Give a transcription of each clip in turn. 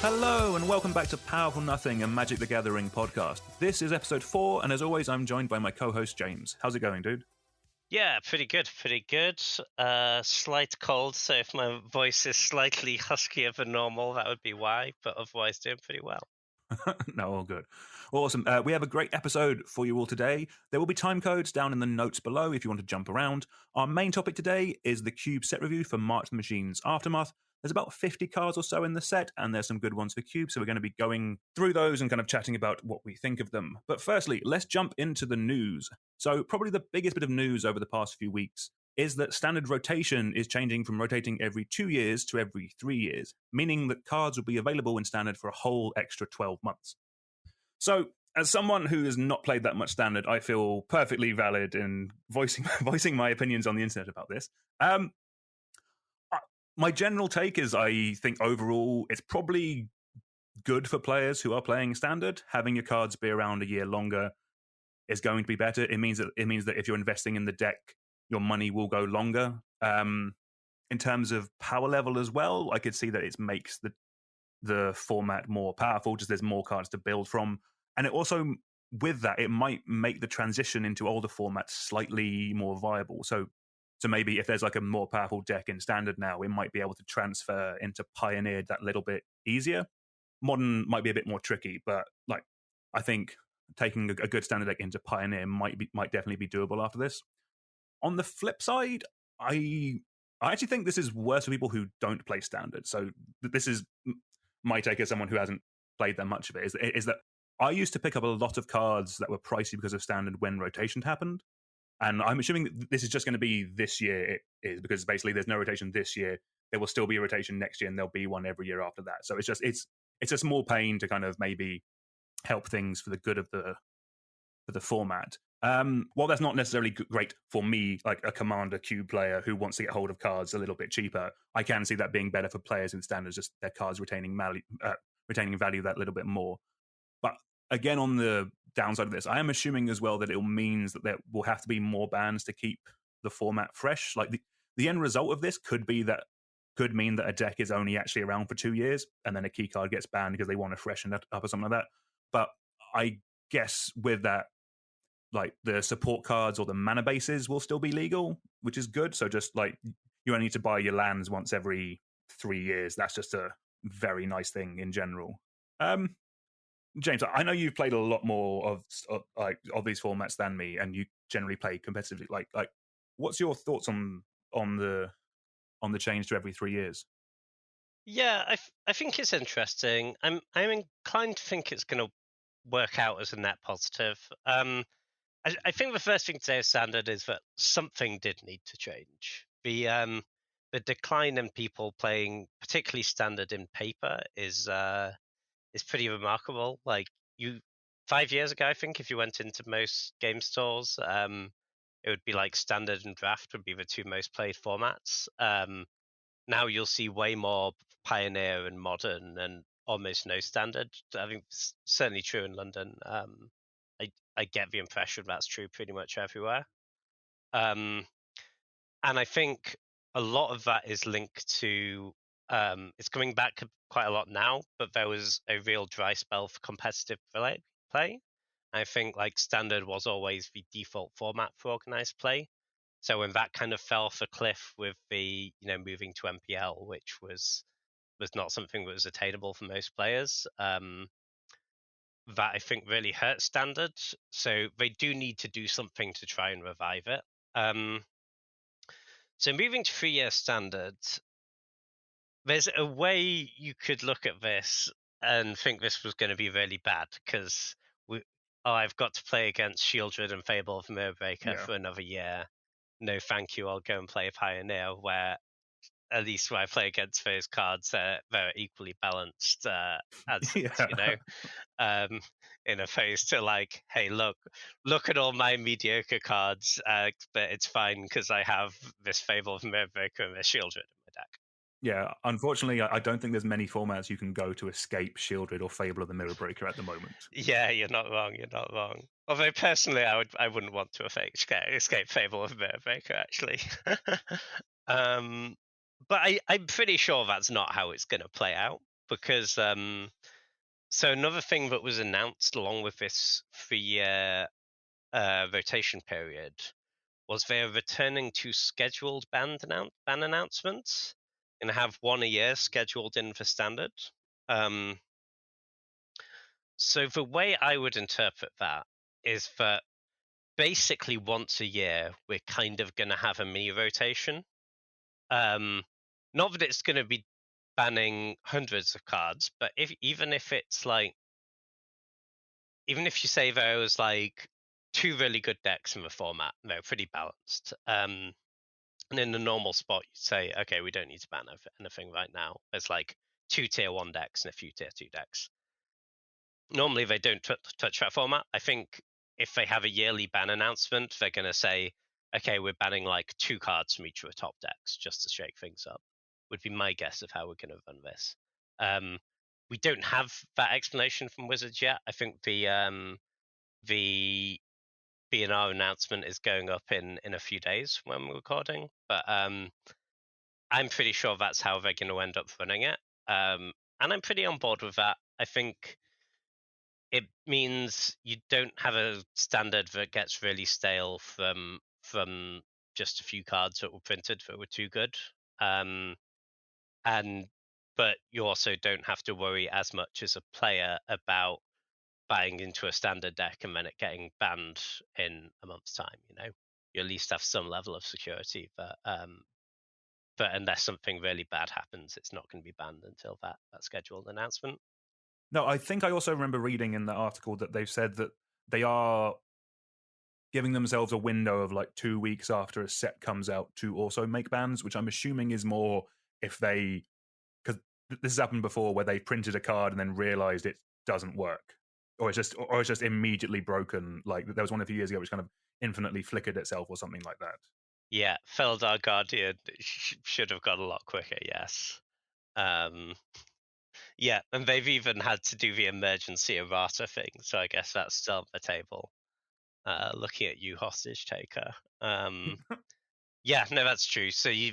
Hello and welcome back to Powerful Nothing, a Magic the Gathering podcast. This is episode 4, and as always, I'm joined by my co-host James. How's it going, dude? Yeah, pretty good. Slight cold, so if my voice is slightly huskier than normal, that would be why, but otherwise doing pretty well. No, all good. Awesome. We have a great episode for you all today. There will be time codes down in the notes below if you want to jump around. Our main topic today is the Cube set review for March the Machine's Aftermath. There's about 50 cards or so in the set, and there's some good ones for Cube, so we're going to be going through those and kind of chatting about what we think of them. But firstly, let's jump into the news. So probably the biggest bit of news over the past few weeks is that standard rotation is changing from rotating every 2 years to every 3 years, meaning that cards will be available in standard for a whole extra 12 months. So, as someone who has not played that much standard, I feel perfectly valid in voicing my opinions on the internet about this. My general take is I think overall it's probably good for players who are playing standard. Having your cards be around a year longer is going to be better. It means that if you're investing in the deck, your money will go longer. In terms of power level as well, I could see that it makes the format more powerful, just there's more cards to build from. And it also, with that, it might make the transition into older formats slightly more viable. So maybe if there's like a more powerful deck in standard now, it might be able to transfer into Pioneer that little bit easier. Modern might be a bit more tricky, but like I think taking a good standard deck into Pioneer might definitely be doable after this. On the flip side, I actually think this is worse for people who don't play standard. So this is my take as someone who hasn't played that much of it, is that I used to pick up a lot of cards that were pricey because of standard when rotation happened. And I'm assuming that this is just going to be this year, it is, because basically there's no rotation this year. There will still be a rotation next year, and there'll be one every year after that. So it's a small pain to kind of maybe help things for the good of the format. While that's not necessarily great for me, like a Commander Cube player who wants to get hold of cards a little bit cheaper, I can see that being better for players in standards, just their cards retaining value that little bit more. But again, on the downside of this, I am assuming as well that it means that there will have to be more bans to keep the format fresh. Like the end result of this could mean that a deck is only actually around for 2 years, and then a key card gets banned because they want to freshen it up or something like that. But I guess with that, like the support cards or the mana bases will still be legal, which is good. So just like you only need to buy your lands once every 3 years. That's just a very nice thing in general. James, I know you've played a lot more of these formats than me, and you generally play competitively. Like, what's your thoughts on the change to every 3 years? Yeah, I think it's interesting. I'm inclined to think it's going to work out as a net positive. I think the first thing to say as standard is that something did need to change. The decline in people playing, particularly standard in paper, is pretty remarkable. Like 5 years ago, I think if you went into most game stores, it would be like standard and draft would be the two most played formats. Now you'll see way more Pioneer and Modern and almost no standard. I think it's certainly true in London. I get the impression that's true pretty much everywhere. And I think a lot of that is linked to it's coming back quite a lot now, but there was a real dry spell for competitive play. I think like standard was always the default format for organized play. So when that kind of fell off a cliff with the moving to MPL, which was not something that was attainable for most players, that I think really hurt standard. So they do need to do something to try and revive it. So moving to 3-year standard, there's a way you could look at this and think this was going to be really bad because I've got to play against Shieldred and Fable of Mirrorbreaker for another year. No, thank you. I'll go and play Pioneer, where at least when I play against those cards, they're equally balanced, in opposed to like, hey, look at all my mediocre cards, but it's fine because I have this Fable of Mirrorbreaker and this Shieldred in my deck. Yeah, unfortunately, I don't think there's many formats you can go to escape Shieldred or Fable of the Mirrorbreaker at the moment. Yeah, you're not wrong. Although personally, I wouldn't want to escape Fable of the Mirrorbreaker actually. But I'm pretty sure that's not how it's going to play out. because so another thing that was announced along with this 3-year rotation period was they're returning to scheduled ban announcements and have one a year scheduled in for standard. So the way I would interpret that is that basically once a year we're kind of going to have a mini rotation. Not that it's going to be banning hundreds of cards, but even if it's like, even if you say there was like 2 really good decks in the format, they're pretty balanced. And in the normal spot, you say, okay, we don't need to ban anything right now. There's like 2 tier 1 decks and a few tier 2 decks. Normally, they don't touch that format. I think if they have a yearly ban announcement, they're going to say, okay, we're banning like 2 cards from each of the top decks just to shake things up, would be my guess of how we're going to run this. We don't have that explanation from Wizards yet. I think the B&R announcement is going up in a few days when we're recording, but I'm pretty sure that's how they're going to end up running it. And I'm pretty on board with that. I think it means you don't have a standard that gets really stale from just a few cards that were printed that were too good. But you also don't have to worry as much as a player about buying into a standard deck and then it getting banned in a month's time. You at least have some level of security that unless something really bad happens, it's not going to be banned until that scheduled announcement. No, I think I also remember reading in the article that they've said that they are giving themselves a window of like 2 weeks after a set comes out to also make bans, which I'm assuming is more if they, because this has happened before where they printed a card and then realized it doesn't work, or it's just immediately broken. Like there was one a few years ago which kind of infinitely flickered itself or something like that. Yeah, Feldar Guardian should have got a lot quicker. Yes. Yeah, and they've even had to do the emergency errata thing, so I guess that's still on the table. Looking at you, hostage taker. Yeah, no, that's true. So you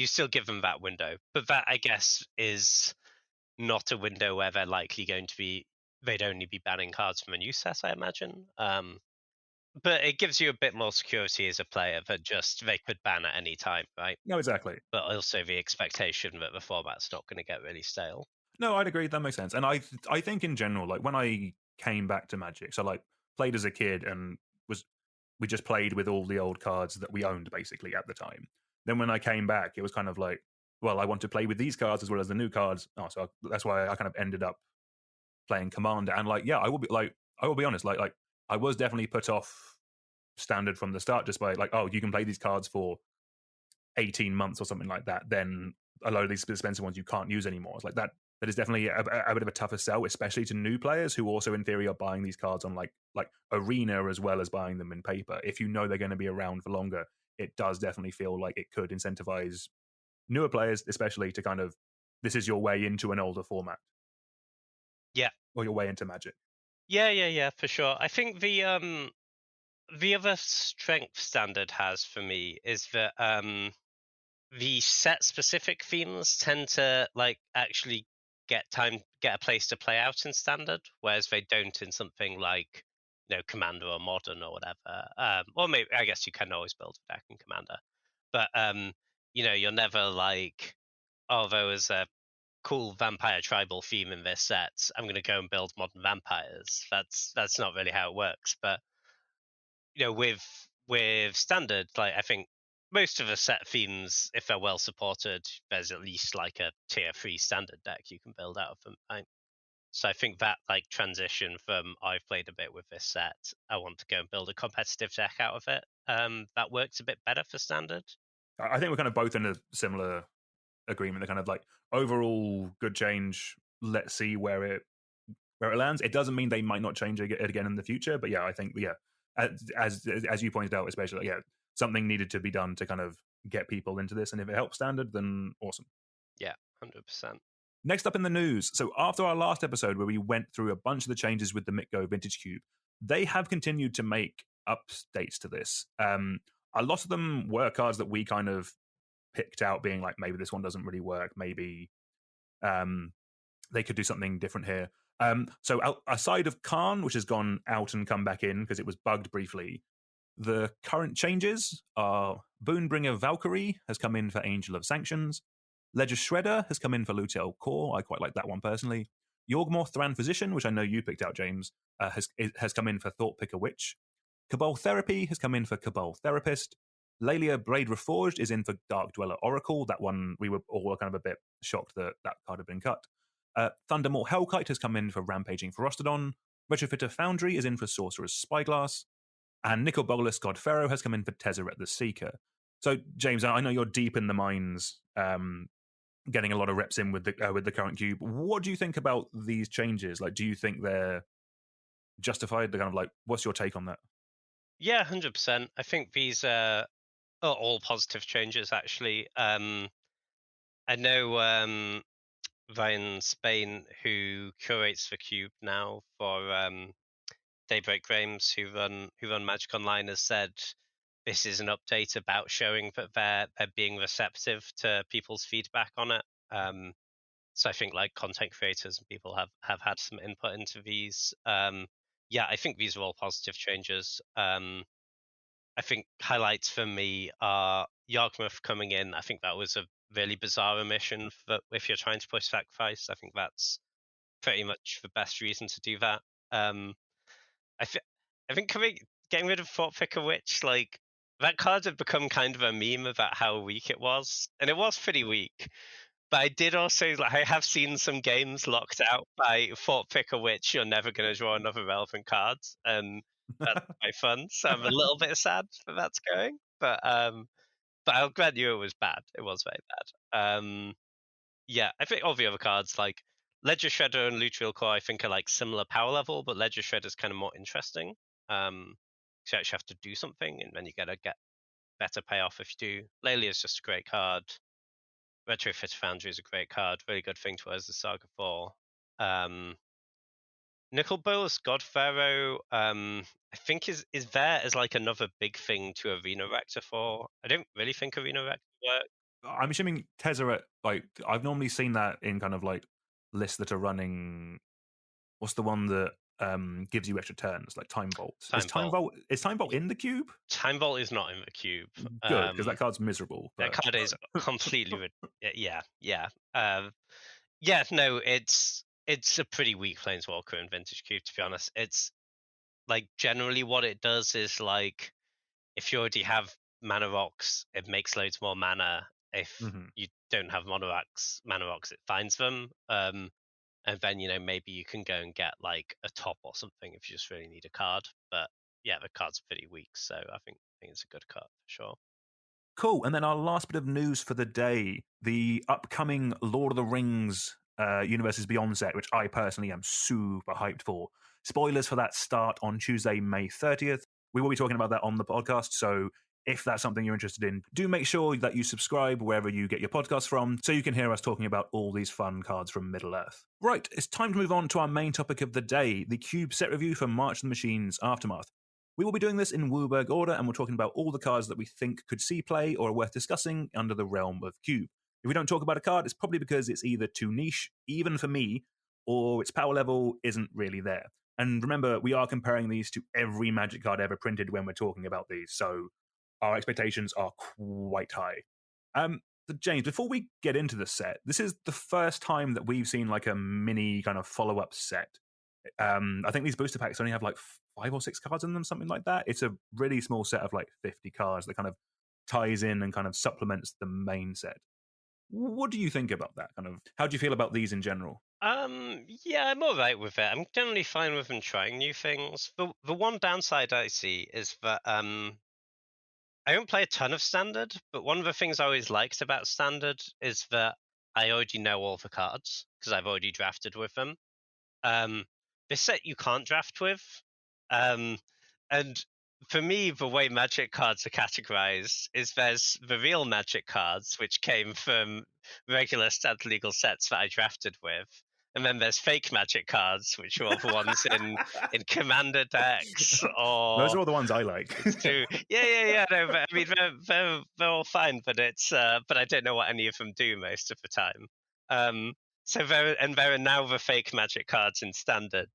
still give them that window, but that I guess is not a window where they're likely going to be. They'd only be banning cards from a new set, I imagine. But it gives you a bit more security as a player that just they could ban at any time, right? No, exactly. But also the expectation that the format's not going to get really stale. No, I'd agree. That makes sense. And I think in general, like when I came back to Magic, so like played as a kid and we just played with all the old cards that we owned basically at the time. Then when I came back, it was kind of like, well, I want to play with these cards as well as the new cards. Oh, so that's why I kind of ended up playing Commander. And like, yeah, I will be honest, like I was definitely put off standard from the start just by like, oh, you can play these cards for 18 months or something like that. Then a lot of these expensive ones you can't use anymore. It's like that is definitely a bit of a tougher sell, especially to new players who also in theory are buying these cards on like Arena as well as buying them in paper. If you know they're going to be around for longer, it does definitely feel like it could incentivize newer players, especially to kind of, this is your way into an older format. Yeah. Or your way into Magic. Yeah, for sure. I think the other strength standard has for me is that the set specific themes tend to like actually get a place to play out in standard, whereas they don't in something like Commander or Modern or whatever. Or maybe I guess you can always build a deck in Commander, but you're never like, oh, there was a cool vampire tribal theme in this set, I'm going to go and build modern vampires. That's not really how it works. But with standard, like I think most of the set themes, if they're well supported, there's at least like a tier 3 standard deck you can build out of them. Right? So I think that like transition from I've played a bit with this set, I want to go and build a competitive deck out of it, that works a bit better for standard. I think we're kind of both in a similar agreement. The kind of like overall good change. Let's see where it lands. It doesn't mean they might not change it again in the future, but yeah, I think as you pointed out, especially something needed to be done to kind of get people into this, and if it helps standard, then awesome. Yeah, 100%. Next up in the news, so after our last episode where we went through a bunch of the changes with the Mitgo Vintage Cube, they have continued to make updates to this. A lot of them were cards that we kind of picked out being like, maybe this one doesn't really work, maybe they could do something different here. So aside of Khan, which has gone out and come back in because it was bugged briefly, the current changes are Boonbringer Valkyrie has come in for Angel of Sanctions. Ledger Shredder has come in for Lutel Core. I quite like that one personally. Yorgmoth Thran Physician, which I know you picked out, James, has come in for Thought Picker Witch. Cabal Therapy has come in for Cabal Therapist. Lalia Braid Reforged is in for Dark Dweller Oracle. That one, we were all kind of a bit shocked that that card had been cut. Thundermort Hellkite has come in for Rampaging Ferostodon. Retrofitter Foundry is in for Sorcerer's Spyglass. And Nicol Bolas Godfero has come in for Tezzeret the Seeker. So, James, I know you're deep in the mines, getting a lot of reps in with the current cube. What do you think about these changes? Like, do you think they're justified? They're kind of like, what's your take on that? Yeah, 100%. I think these are all positive changes, actually. I know Ryan Spain, who curates the cube now for Daybreak Games, who run Magic Online, has said this is an update about showing that they're being receptive to people's feedback on it. So I think like content creators and people have had some input into these. Yeah, I think these are all positive changes. I think highlights for me are Yargmuth coming in. I think that was a really bizarre omission if you're trying to push Sacrifice. I think that's pretty much the best reason to do that. I think getting rid of Thought Picker Witch, like that card had become kind of a meme about how weak it was, and it was pretty weak. But I did also, like, I have seen some games locked out by Thought Picker Witch. You're never going to draw another relevant card, and that's quite fun. So I'm a little bit sad that that's going, but I'll grant you it was bad. It was very bad. Yeah, I think all the other cards like Ledger Shredder and Lutriel Core, I think are like similar power level, but Ledger Shredder is kind of more interesting. You actually have to do something, and then you gotta get better payoff if you do. Lelia is just a great card. Retrofit Foundry is a great card. Really good thing to as the Saga 4. Nicol Bolas Godfero, I think is there as like another big thing to Arena Rector for. I don't really think Arena Rector works. I'm assuming Tezzeret, like, I've normally seen that in kind of like lists that are running. What's the one that gives you extra turns, like Time Vault? Is Time Vault in the cube? Time Vault is not in the cube. Good, because that card's miserable. That card is completely yeah. No, it's a pretty weak Planeswalker in Vintage Cube, to be honest. It's like generally what it does is like if you already have mana rocks, it makes loads more mana. If you don't have mana rocks, it finds them. And then, maybe you can go and get like a top or something if you just really need a card. But yeah, the card's pretty weak, so I think it's a good card for sure. Cool. And then our last bit of news for the day, the upcoming Lord of the Rings Universes Beyond set, which I personally am super hyped for. Spoilers for that start on Tuesday, May 30th. We will be talking about that on the podcast, so if that's something you're interested in, do make sure that you subscribe wherever you get your podcasts from so you can hear us talking about all these fun cards from Middle-earth. Right, it's time to move on to our main topic of the day, the Cube set review for March of the Machines Aftermath. We will be doing this in Wooburg order, and we're talking about all the cards that we think could see play or are worth discussing under the realm of Cube. If we don't talk about a card, it's probably because it's either too niche, even for me, or its power level isn't really there. And remember, we are comparing these to every Magic card ever printed when we're talking about these, so our expectations are quite high. James, before we get into the set, this is the first time that we've seen like a mini kind of follow-up set. I think these booster packs only have like 5 or 6 cards in them, something like that. It's a really small set of like 50 cards that kind of ties in and kind of supplements the main set. What do you think about that? Kind of, how do you feel about these in general? Yeah, I'm all right with it. I'm generally fine with them trying new things. The one downside I see is that I don't play a ton of Standard, but one of the things I always liked about Standard is that I already know all the cards because I've already drafted with them. This set you can't draft with. And for me, the way Magic cards are categorized is there's the real Magic cards, which came from regular Standard legal sets that I drafted with. And then there's fake Magic cards, which are all the ones in Commander decks. Or those are all the ones I like. Yeah. No, but, I mean, they're all fine, but it's but I don't know what any of them do most of the time. So there are now the fake magic cards in standard,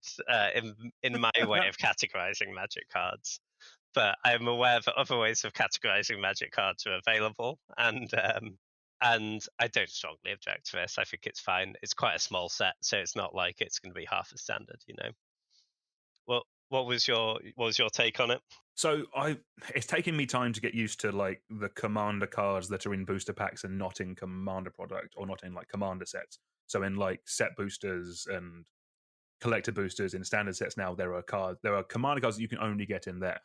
in my way of categorizing magic cards. But I'm aware that other ways of categorizing magic cards are available, and I don't strongly object to this. I think it's fine. It's quite a small set, so it's not like it's going to be half a standard, you know. What was your take on it? So it's taken me time to get used to like the commander cards that are in booster packs and not in commander product, or not in like commander sets. So in like set boosters and collector boosters in standard sets now, there are commander cards that you can only get in there.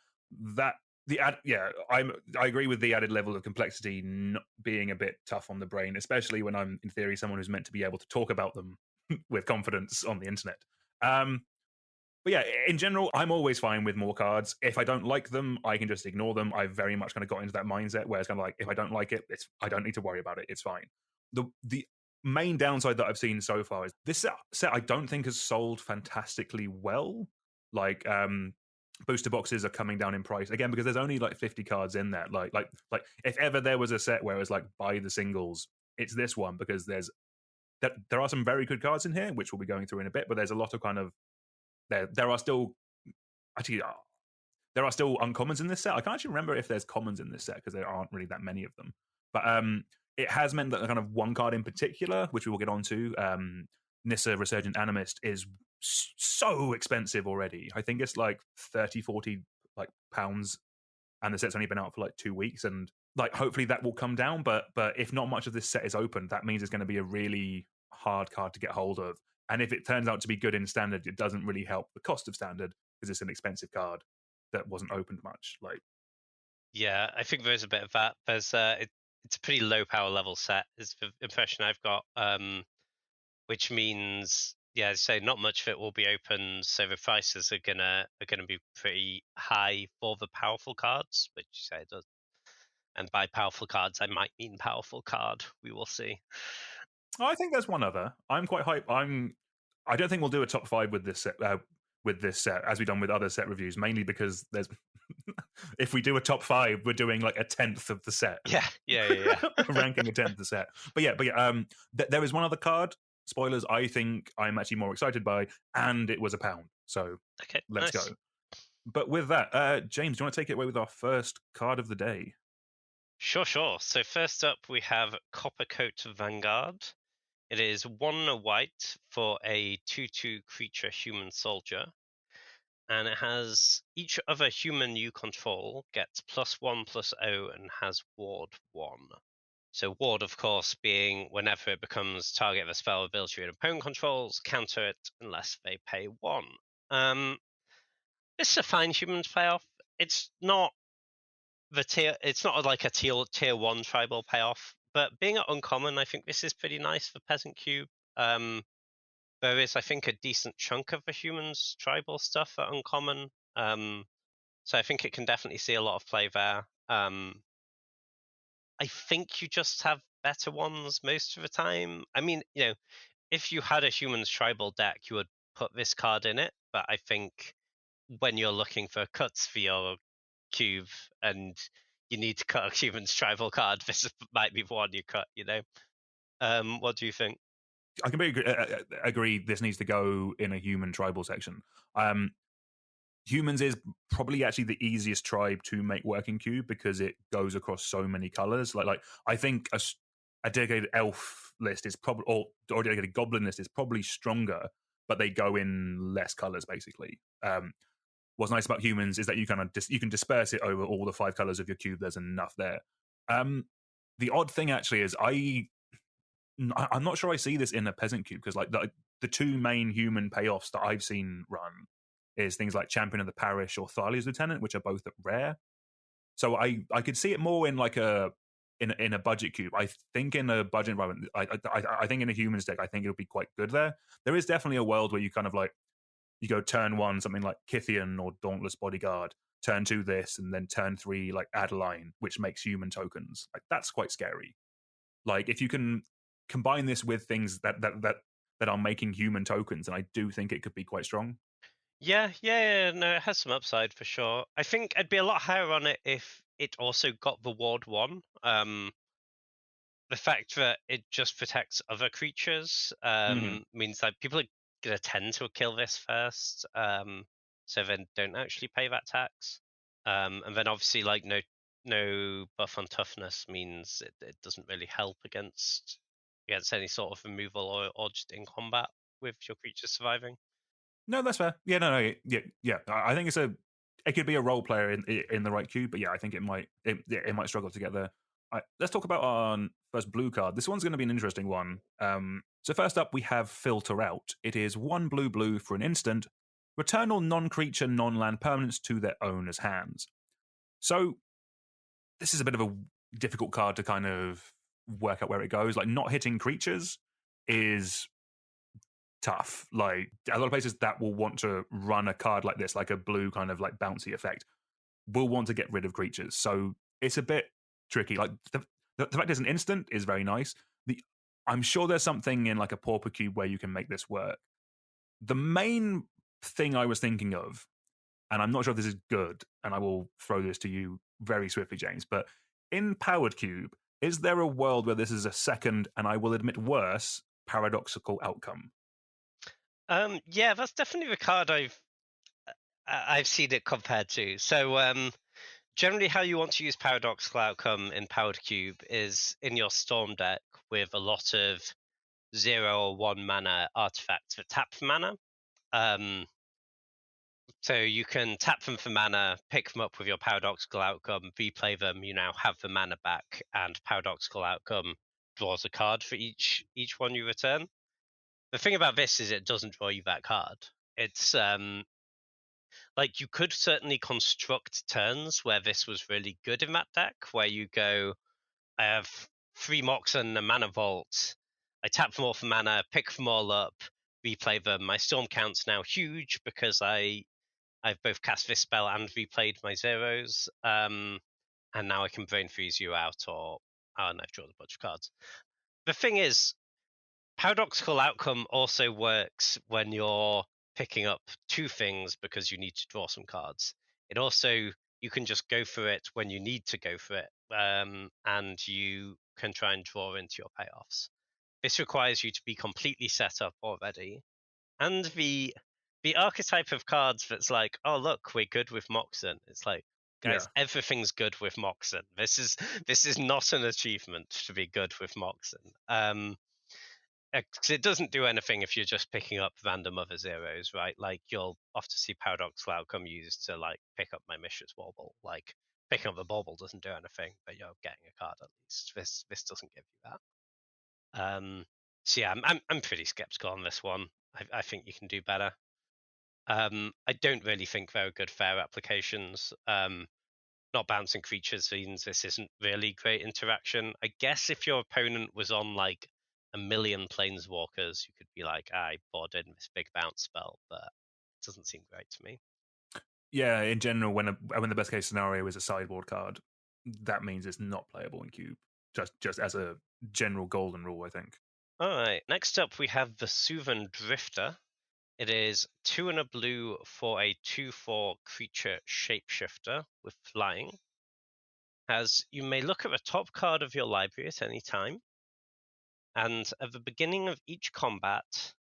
That I agree with the added level of complexity not being a bit tough on the brain, especially when I'm in theory someone who's meant to be able to talk about them with confidence on the internet. But yeah, in general, I'm always fine with more cards. If I don't like them, I can just ignore them. I've very much kind of got into that mindset where it's kind of like, if I don't like it, I don't need to worry about it. It's fine. The main downside that I've seen so far is this set I don't think has sold fantastically well. Like booster boxes are coming down in price again because there's only like 50 cards in there. Like if ever there was a set where it was like buy the singles, it's this one, because there are some very good cards in here, which we'll be going through in a bit, but there's a lot of kind of there are still actually there are still uncommons in this set. I can't actually remember if there's commons in this set because there aren't really that many of them. But it has meant that kind of one card in particular, which we will get onto, Nissa Resurgent Animist, is so expensive already. I think it's like 30-40 like pounds, and the set's only been out for like 2 weeks, and like hopefully that will come down. But if not much of this set is open, that means it's going to be a really hard card to get hold of. And if it turns out to be good in standard, it doesn't really help the cost of standard because it's an expensive card that wasn't opened much. Like, Yeah, I think there is a bit of that. There's it's a pretty low power level set, is the impression I've got. Which means, yeah, as I say, not much of it will be open, so the prices are gonna be pretty high for the powerful cards, which you say it does. And by powerful cards, I might mean powerful card. We will see. I think there's one other. I'm quite hype. I don't think we'll do a top 5 with this set. As we've done with other set reviews, mainly because there's if we do a top 5, we're doing like a 10th of the set. Yeah. Ranking a 10th of the set. But yeah. There is one other card. Spoilers. I think I'm actually more excited by, and it was £1. So Okay, let's nice. go. But with that, James, do you want to take it away with our first card of the day? Sure. So first up, we have Coppercoat Vanguard. It is 1 white for a 2/2 creature human soldier. And it has each other human you control gets +1/+0 and has ward 1. So ward, of course, being whenever it becomes target of a spell ability an opponent controls, counter it unless they pay 1. This is a fine humans payoff. It's not it's not like a tier 1 tribal payoff, but being an uncommon, I think this is pretty nice for Peasant Cube. There is, I think, a decent chunk of the humans tribal stuff at uncommon. So I think it can definitely see a lot of play there. I think you just have better ones most of the time. I mean, if you had a humans tribal deck, you would put this card in it. But I think when you're looking for cuts for your cube and you need to cut a humans tribal card, this might be one you cut. What do you think? I completely agree. This needs to go in a human tribal section. Humans is probably actually the easiest tribe to make work in cube because it goes across so many colors. Like I think a dedicated elf list is probably or dedicated goblin list is probably stronger, but they go in less colors basically. What's nice about humans is that you can disperse it over all the 5 colors of your cube. There's enough there. The odd thing actually is I'm not sure I see this in a peasant cube because like the 2 main human payoffs that I've seen run is things like Champion of the Parish or Thalia's Lieutenant, which are both rare. So I could see it more in like in a budget cube. I think in a budget environment, I think in a humans deck, I think it'll be quite good there. There is definitely a world where you kind of like you go turn 1 something like Kithian or Dauntless Bodyguard, turn 2 this, and then turn 3 like Adeline, which makes human tokens. Like that's quite scary. Like if you can combine this with things that are making human tokens, and I do think it could be quite strong. Yeah, no, it has some upside for sure. I think I'd be a lot higher on it if it also got the ward 1. the fact that it just protects other creatures Mhm. means that people are gonna tend to kill this first, so then don't actually pay that tax. And then obviously, like no buff on toughness means it doesn't really help against any sort of removal or just in combat with your creatures surviving. No, that's fair. Yeah, no, yeah, yeah. I think it could be a role player in the right cube, but yeah, I think it might struggle to get there. Let's talk about our first blue card. This one's going to be an interesting one. So first up, we have Filter Out. It is 1 blue for an instant. Return all non-creature, non-land permanents to their owner's hands. So this is a bit of a difficult card to kind of work out where it goes. Like not hitting creatures is tough. Like a lot of places that will want to run a card like this, like a blue kind of like bouncy effect, will want to get rid of creatures. So it's a bit tricky. Like the fact it's an instant is very nice. I'm sure there's something in like a pauper cube where you can make this work. The main thing I was thinking of, and I'm not sure if this is good, and I will throw this to you very swiftly, James, but in Powered Cube, is there a world where this is a second, and I will admit worse, paradoxical outcome? Yeah, that's definitely the card I've seen it compared to. So generally, how you want to use paradoxical outcome in Powered Cube is in your Storm deck with a lot of 0 or 1 mana artifacts that tap for mana. So you can tap them for mana, pick them up with your paradoxical outcome, replay them. You now have the mana back, and paradoxical outcome draws a card for each one you return. The thing about this is it doesn't draw you that card. It's like you could certainly construct turns where this was really good in that deck, where you go, I have 3 Moxen and a Mana Vault. I tap them all for mana, pick them all up, replay them. My Storm count's now huge because I've both cast this spell and replayed my zeros. And now I can Brain Freeze you out, and I've drawn a bunch of cards. The thing is, paradoxical outcome also works when you're picking up 2 things because you need to draw some cards. It also, you can just go for it when you need to go for it, and you can try and draw into your payoffs. This requires you to be completely set up already, and the archetype of cards that's like, oh look, we're good with Moxen. It's like, Yeah. guys, everything's good with Moxen. This is not an achievement to be good with Moxen. 'Cause it doesn't do anything if you're just picking up random other zeros, right? Like you'll often see paradoxical outcome used to like pick up my Mishra's Bauble. Like picking up the Bauble doesn't do anything, but you're getting a card at least. This doesn't give you that. So yeah, I'm pretty skeptical on this one. I think you can do better. I don't really think they're good fair applications. Not bouncing creatures means this isn't really great interaction. I guess if your opponent was on like a million planeswalkers, you could be like, I bored in this big bounce spell, but it doesn't seem great to me. Yeah, in general, when the best case scenario is a sideboard card, that means it's not playable in cube. Just as a general golden rule, I think. All right, next up we have Vesuvan Drifter. It is 2 and a blue for a 2/4 creature shapeshifter with flying. As you may look at the top card of your library at any time, and at the beginning of each combat,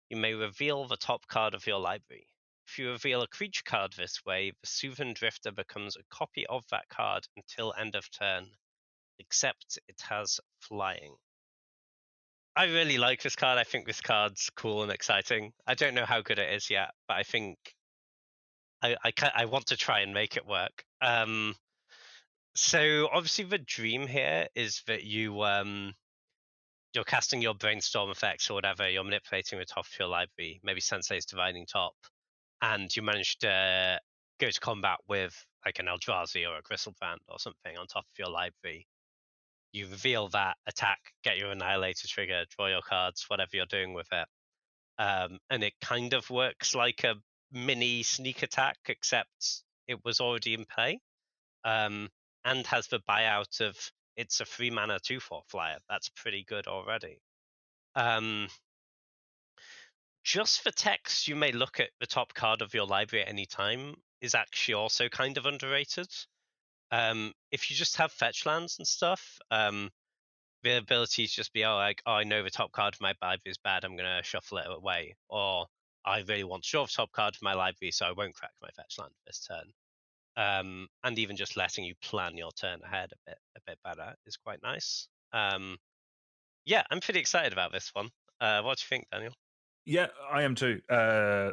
you may reveal the top card of your library. If you reveal a creature card this way, the Vesuvan Drifter becomes a copy of that card until end of turn, except it has flying. I really like this card. I think this card's cool and exciting. I don't know how good it is yet, but I think I want to try and make it work. So obviously the dream here is that you're casting your brainstorm effects or whatever, you're manipulating the top of your library, maybe Sensei's Dividing Top, and you manage to go to combat with like an Eldrazi or a Gristlebrand or something on top of your library. You reveal that, attack, get your Annihilator trigger, draw your cards, whatever you're doing with it. And it kind of works like a mini sneak attack, except it was already in play. And has the buyout of it's a 3 mana 2/4 flyer. That's pretty good already. Just for text, you may look at the top card of your library at any time is actually also kind of underrated. If you just have fetch lands and stuff, the ability to just be, like, oh, I know the top card of my library is bad, I'm gonna shuffle it away, or I really want to draw the top card of my library, so I won't crack my fetch land this turn. And even just letting you plan your turn ahead a bit better is quite nice. Yeah, I'm pretty excited about this one. What do you think, Daniel? Yeah, I am too.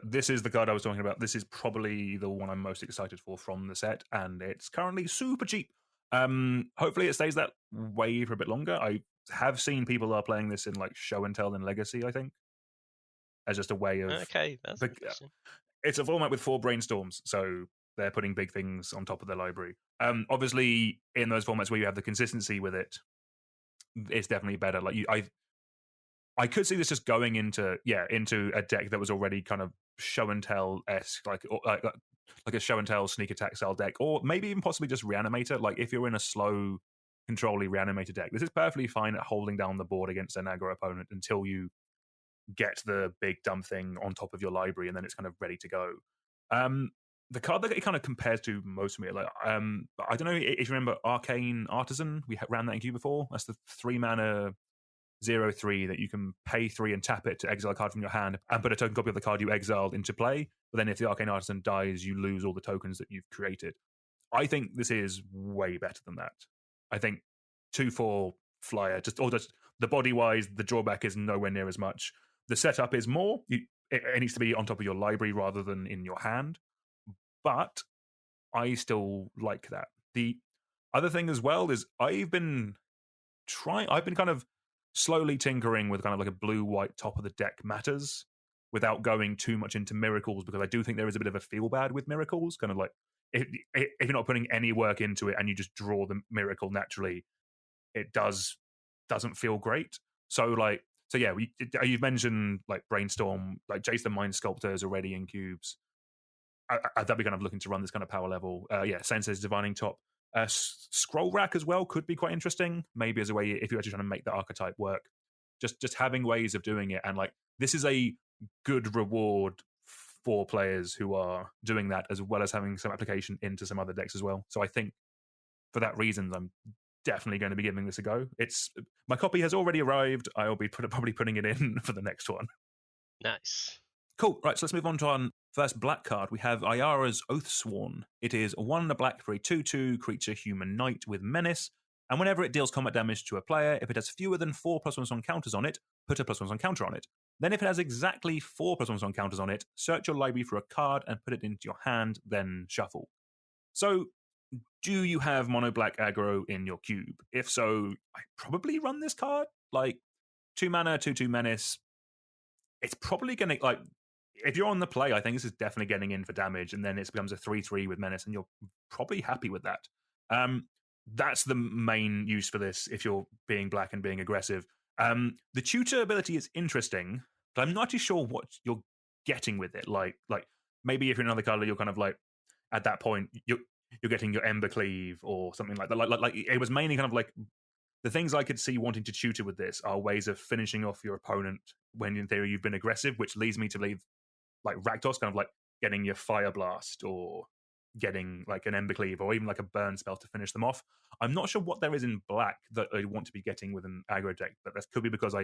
This is the card I was talking about. This is probably the one I'm most excited for from the set, and it's currently super cheap. Hopefully, it stays that way for a bit longer. I have seen people are playing this in like Show and Tell and Legacy, I think, as just a way of. Okay, that's interesting. It's a format with 4 brainstorms, so they're putting big things on top of their library. Obviously, in those formats where you have the consistency with it, it's definitely better. Like I could see this just going into a deck that was already kind of Show and Tell esque, like a Show and Tell sneak attack style deck, or maybe even possibly just Reanimator. Like if you're in a slow, control-y Reanimator deck, this is perfectly fine at holding down the board against an aggro opponent until you get the big dumb thing on top of your library, and then it's kind of ready to go. The card that it kind of compares to most of me, like I don't know if you remember Arcane Artisan. We ran that in queue before. That's the 3-mana 0/3 that you can pay 3 and tap it to exile a card from your hand and put a token copy of the card you exiled into play. But then if the Arcane Artisan dies, you lose all the tokens that you've created. I think this is way better than that. I think 2/4 flyer, just the body wise, the drawback is nowhere near as much. The setup is more. It needs to be on top of your library rather than in your hand. But I still like that. The other thing as well is I've been kind of slowly tinkering with kind of like a blue-white top of the deck matters without going too much into miracles, because I do think there is a bit of a feel bad with miracles. Kind of like if you're not putting any work into it and you just draw the miracle naturally, it doesn't feel great. So yeah, you've mentioned like Brainstorm, like Jace the Mind Sculptor is already in cubes. I'd be kind of looking to run this kind of power level. Yeah, Sensei's Divining Top. Scroll Rack as well could be quite interesting, maybe as a way if you're actually trying to make the archetype work. Just having ways of doing it, and like this is a good reward for players who are doing that, as well as having some application into some other decks as well. So I think for that reason, I'm definitely going to be giving this a go. My copy has already arrived. I'll be probably putting it in for the next one. Nice. Cool. Right, so let's move on to our first black card. We have Ayara's Oathsworn. It is 1 and a black for a 2/2 creature human knight with menace. And whenever it deals combat damage to a player, if it has fewer than 4 +1 on counters on it, put a +1 counter on it. Then if it has exactly 4 +1 on counters on it, search your library for a card and put it into your hand, then shuffle. So, do you have mono black aggro in your cube? If so, I probably run this card. Like 2 mana, 2/2 menace. It's probably going to like. If you're on the play, I think this is definitely getting in for damage, and then it becomes a 3/3 with menace, and you're probably happy with that. That's the main use for this if you're being black and being aggressive. The tutor ability is interesting, but I'm not actually sure what you're getting with it. Like maybe if you're another color, you're kind of like at that point you're getting your Ember Cleave or something like that. Like it was mainly kind of like the things I could see wanting to tutor with this are ways of finishing off your opponent when in theory you've been aggressive, which leads me to believe like Rakdos, kind of like getting your Fire Blast or getting like an Ember Cleave or even like a burn spell to finish them off. I'm not sure what there is in black that I want to be getting with an aggro deck, but that could be because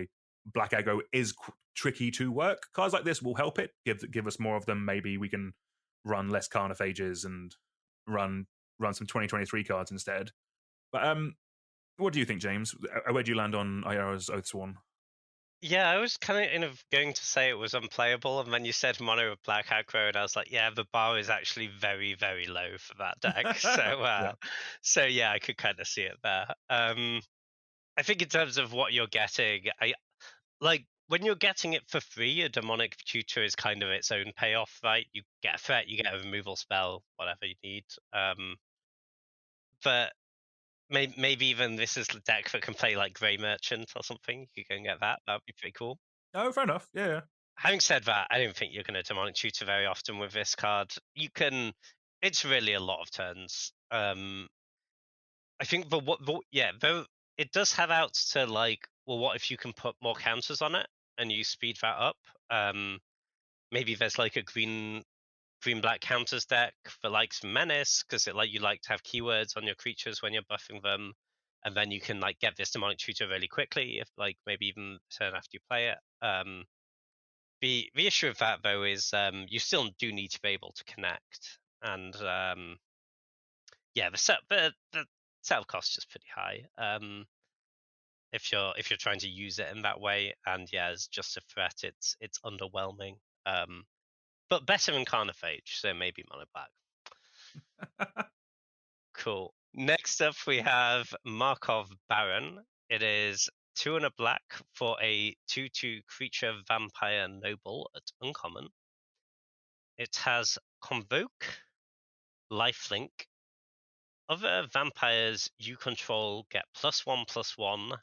black aggro is tricky to work. Cards like this will help it, give us more of them. Maybe we can run less Carnophages and run some 2023 cards instead. But what do you think, James? Where do you land on Ayara's Oathsworn? Yeah, I was kind of going to say it was unplayable, and then you said mono with black aggro, and I was like, yeah, the bar is actually very, very low for that deck. So yeah, I could kind of see it there. I think in terms of what you're getting, I like when you're getting it for free, a demonic tutor is kind of its own payoff, right? You get a threat, you get a removal spell, whatever you need. But maybe even this is the deck that can play like Grey Merchant or something. You could go and get that. That would be pretty cool. Oh, fair enough. Yeah. Having said that, I don't think you're going to demonic tutor very often with this card. You can. It's really a lot of turns. I think it does have outs to like. Well, what if you can put more counters on it and you speed that up? Maybe there's like a green black counters deck for like some menace because you like to have keywords on your creatures when you're buffing them. and then you can like get this demonic tutor really quickly, if like maybe even turn after you play it. The issue of that though is you still do need to be able to connect, and yeah, the setup cost is pretty high. If you're trying to use it in that way, and yeah, as just a threat, it's underwhelming. But better than Carnophage, so maybe mono black. Cool. Next up, we have Markov Baron. It is 2 and a black for a 2/2 creature vampire noble at uncommon. It has Convoke, Lifelink. Other vampires you control get +1/+1,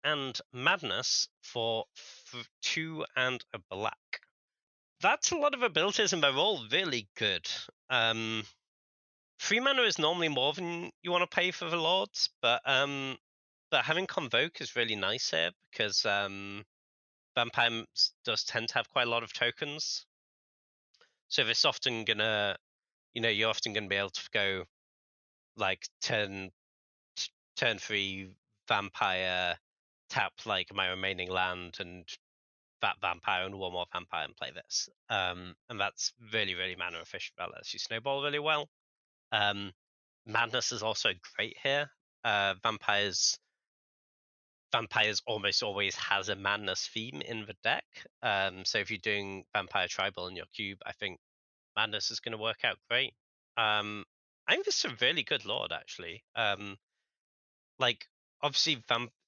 and Madness for 2 and a black. That's a lot of abilities, and they're all really good. 3 mana is normally more than you want to pay for the Lords, but having Convoke is really nice here because Vampires does tend to have quite a lot of tokens. So it's often gonna, you're often gonna be able to go like turn 3 vampire, tap like my remaining land and that vampire and one more vampire and play this. And that's really, really mana efficient. That lets you snowball really well. Madness is also great here. Vampires almost always has a madness theme in the deck. So if you're doing Vampire Tribal in your cube, I think Madness is going to work out great. I think this is a really good Lord, actually. Like, obviously,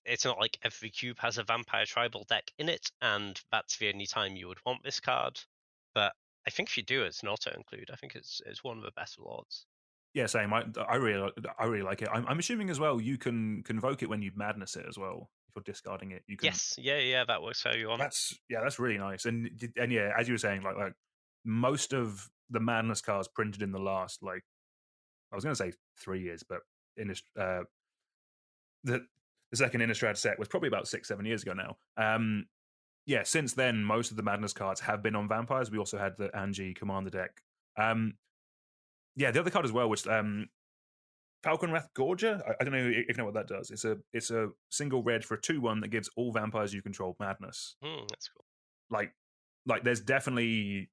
it's not like every cube has a Vampire Tribal deck in it, and that's the only time you would want this card. But I think if you do, it's an auto-include. I think it's one of the best Lords. Yeah, same. I really like it. I'm assuming as well you can convoke it when you madness it as well. If you're discarding it, you can. Yes, yeah, that works how you want. That's really nice. And yeah, as you were saying, like most of the madness cards printed in the last, like, I was going to say 3 years, but in the second Innistrad set was probably about 6-7 years ago now. Yeah, since then most of the madness cards have been on vampires. We also had the Angie Commander deck. Yeah, the other card as well, which Falconwrath Gorger. I don't know if you know what that does. It's a single red for a 2/1 that gives all vampires you control madness. That's cool. Like there's definitely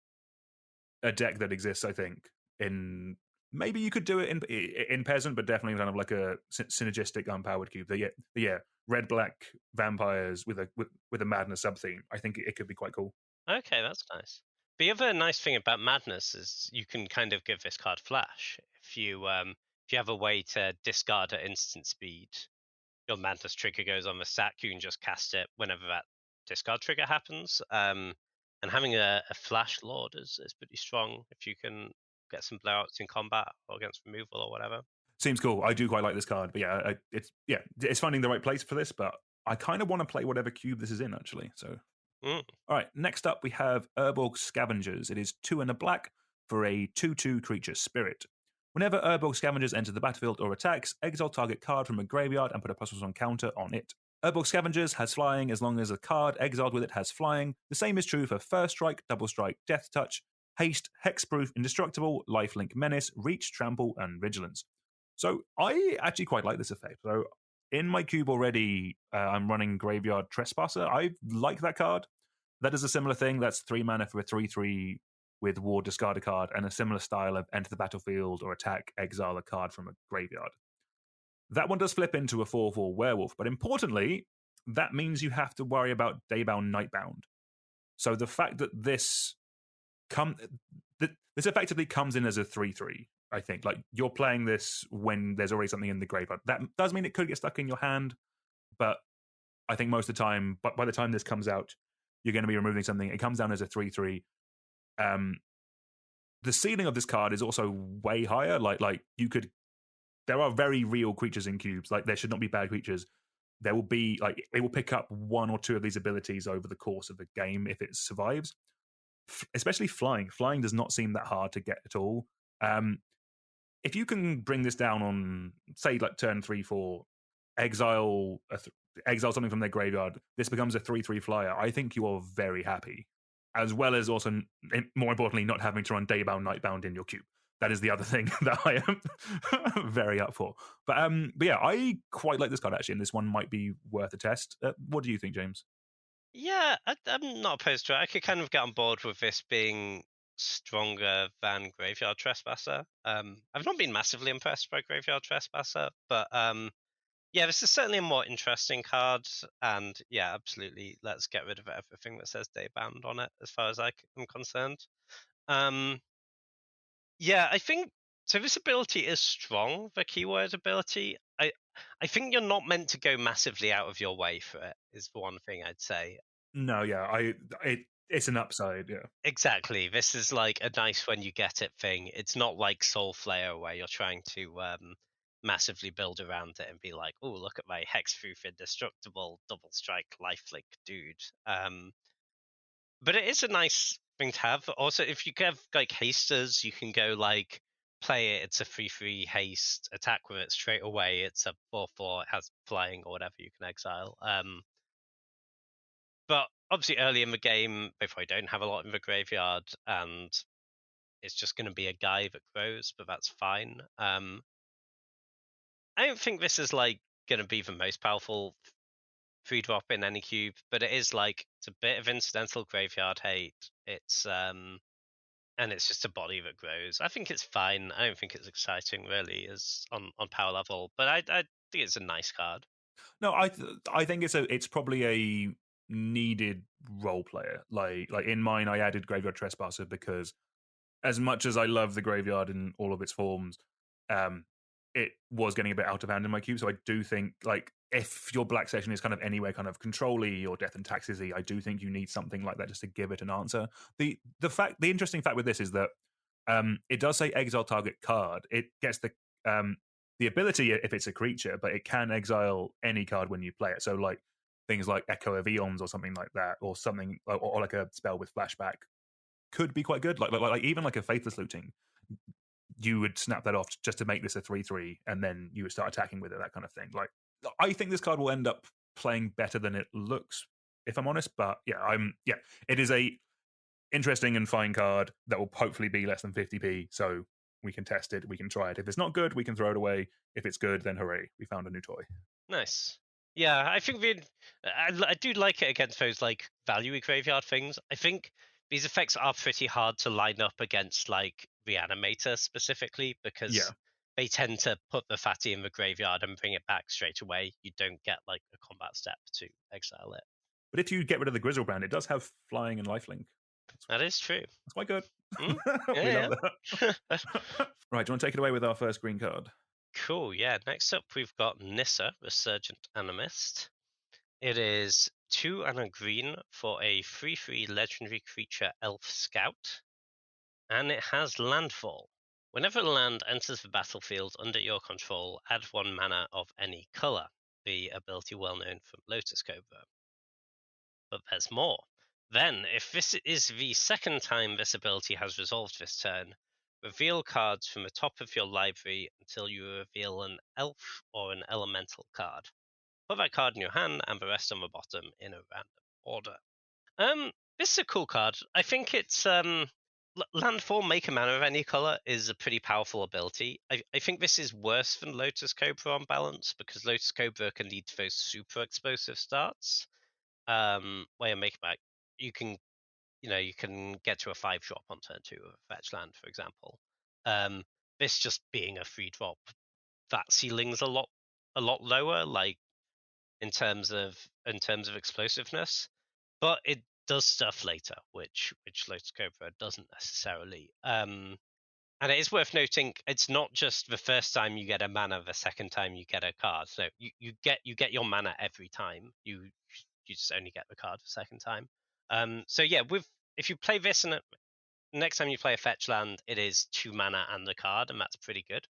a deck that exists. I think in maybe you could do it in Peasant, but definitely kind of like a synergistic unpowered cube. Yeah, red black vampires with a madness sub theme. I think it could be quite cool. Okay, that's nice. The other nice thing about Madness is you can kind of give this card flash. If you have a way to discard at instant speed, your Madness trigger goes on the stack, you can just cast it whenever that discard trigger happens. And having a flash Lord is pretty strong if you can get some blowouts in combat or against removal or whatever. Seems cool. I do quite like this card, but yeah, it's finding the right place for this. But I kind of want to play whatever cube this is in, actually. So, all right. Next up, we have Urborg Scavengers. It is 2 and a black for a 2/2 creature spirit. Whenever Urborg Scavengers enter the battlefield or attacks, exile target card from a graveyard and put a +1 counter on it. Urborg Scavengers has flying as long as a card exiled with it has flying. The same is true for First Strike, Double Strike, Death Touch, Haste, Hexproof, Indestructible, Lifelink Menace, Reach, Trample, and Vigilance. So I actually quite like this effect. So in my cube already, I'm running Graveyard Trespasser. I like that card. That is a similar thing. That's 3 mana for a 3/3 with War, discard a card, and a similar style of enter the battlefield or attack, exile a card from a graveyard. That one does flip into a 4/4 werewolf, but importantly, that means you have to worry about Daybound Nightbound. So the fact that this effectively comes in as a 3/3, I think. Like, you're playing this when there's already something in the graveyard. That does mean it could get stuck in your hand, but I think most of the time, but by the time this comes out, you're going to be removing something. It comes down as a 3/3. The ceiling of this card is also way higher. Like you could, there are very real creatures in cubes. Like, there should not be bad creatures. There will be, like, it will pick up 1 or 2 of these abilities over the course of the game if it survives. Especially flying. Flying does not seem that hard to get at all. If you can bring this down on, say, like turn 3/4, exile something from their graveyard, this becomes a 3/3 flyer, I think you are very happy. As well as also, more importantly, not having to run Daybound Nightbound in your cube. that is the other thing that I am very up for. But yeah, I quite like this card actually, and this one might be worth a test. What do you think, James? Yeah, I'm not opposed to it. I could kind of get on board with this being stronger than Graveyard Trespasser. I've not been massively impressed by Graveyard Trespasser, but yeah, this is certainly a more interesting card. And yeah, absolutely, let's get rid of everything that says day banned on it, as far as am concerned. Um, yeah, I think so. This ability is strong. The keyword ability. I think you're not meant to go massively out of your way for it. Is the one thing I'd say. No, yeah, it's an upside. Yeah, Exactly. This is like a nice when you get it thing. It's not like Soul Flayer where you're trying to massively build around it and be like, oh, look at my Hexproof Indestructible Double Strike Lifelink dude. But it is a nice thing to have. Also, if you have like hasters, you can go like play it. It's a 3/3 haste, attack with it straight away. It's a 4/4. It has flying or whatever you can exile. But obviously, early in the game, they probably don't have a lot in the graveyard, and it's just going to be a guy that grows. But that's fine. I don't think this is like going to be the most powerful 3-drop in any cube, but it is like it's a bit of incidental graveyard hate. It's and it's just a body that grows. I think it's fine. I don't think it's exciting really as on power level, but I think it's a nice card. no, I think it's probably a needed role player. Like in mine, I added Graveyard Trespasser because as much as I love the graveyard in all of its forms, it was getting a bit out of hand in my cube. So I do think like if your black section is kind of anywhere kind of control-y or death and taxes-y, I do think you need something like that just to give it an answer. The interesting fact with this is that it does say exile target card. It gets the ability if it's a creature, but it can exile any card when you play it. So like things like Echo of Eons or something like that, or something or like a spell with flashback could be quite good. Like even like a Faithless Looting, you would snap that off just to make this a 3/3, and then you would start attacking with it, that kind of thing. Like I think this card will end up playing better than it looks, if I'm honest. But yeah, it is a interesting and fine card that will hopefully be less than 50p. So we can test it, we can try it. If it's not good, we can throw it away. If it's good, then hooray, we found a new toy. Nice. Yeah, I think I do like it against those like value graveyard things. I think these effects are pretty hard to line up against like Reanimator specifically because Yeah. they tend to put the fatty in the graveyard and bring it back straight away. You don't get like a combat step to exile it. But if you get rid of the Grizzlebrand, it does have flying and lifelink. That is true. That's quite good. Mm? We Yeah. love that. Right, do you want to take it away with our first green card? Cool. Yeah. Next up, we've got Nissa, Resurgent Animist. It is 2 and a green for a 3/3 legendary creature Elf Scout, and it has landfall. Whenever a land enters the battlefield under your control, add 1 mana of any color. The ability well known from Lotus Cobra. But there's more. Then, if this is the second time this ability has resolved this turn, reveal cards from the top of your library until you reveal an elf or an elemental card. Put that card in your hand and the rest on the bottom in a random order. This is a cool card. I think it's landfall, make a mana of any color is a pretty powerful ability. I think this is worse than Lotus Cobra on balance because Lotus Cobra can lead to those super explosive starts. Where you make back, you can get to a 5-drop on turn 2 of a fetch land, for example. This just being a 3-drop, that ceiling's a lot lower, like in terms of explosiveness, but it does stuff later, which Lotus Cobra doesn't necessarily. And it is worth noting, it's not just the first time you get a mana, the second time you get a card. So you get your mana every time. You just only get the card the second time. So yeah, if you play this and next time you play a fetch land, it is 2 mana and the card, and that's pretty good.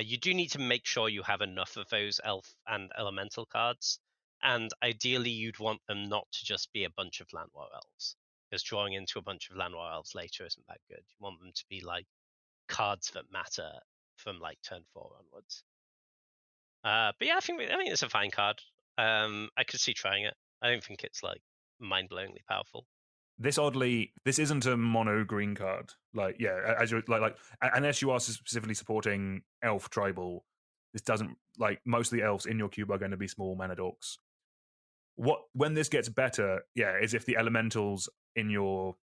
You do need to make sure you have enough of those elf and elemental cards, and ideally you'd want them not to just be a bunch of Landwar elves, because drawing into a bunch of Landwar elves later isn't that good. You want them to be like cards that matter from like turn 4 onwards. But yeah, I think it's a fine card. I could see trying it. I don't think it's like mind-blowingly powerful. this isn't a mono green card. Like, yeah, as you're unless you are specifically supporting elf tribal, this doesn't, like, most of the elves in your cube are going to be small mana dorks. When this gets better, yeah, is if the elementals in your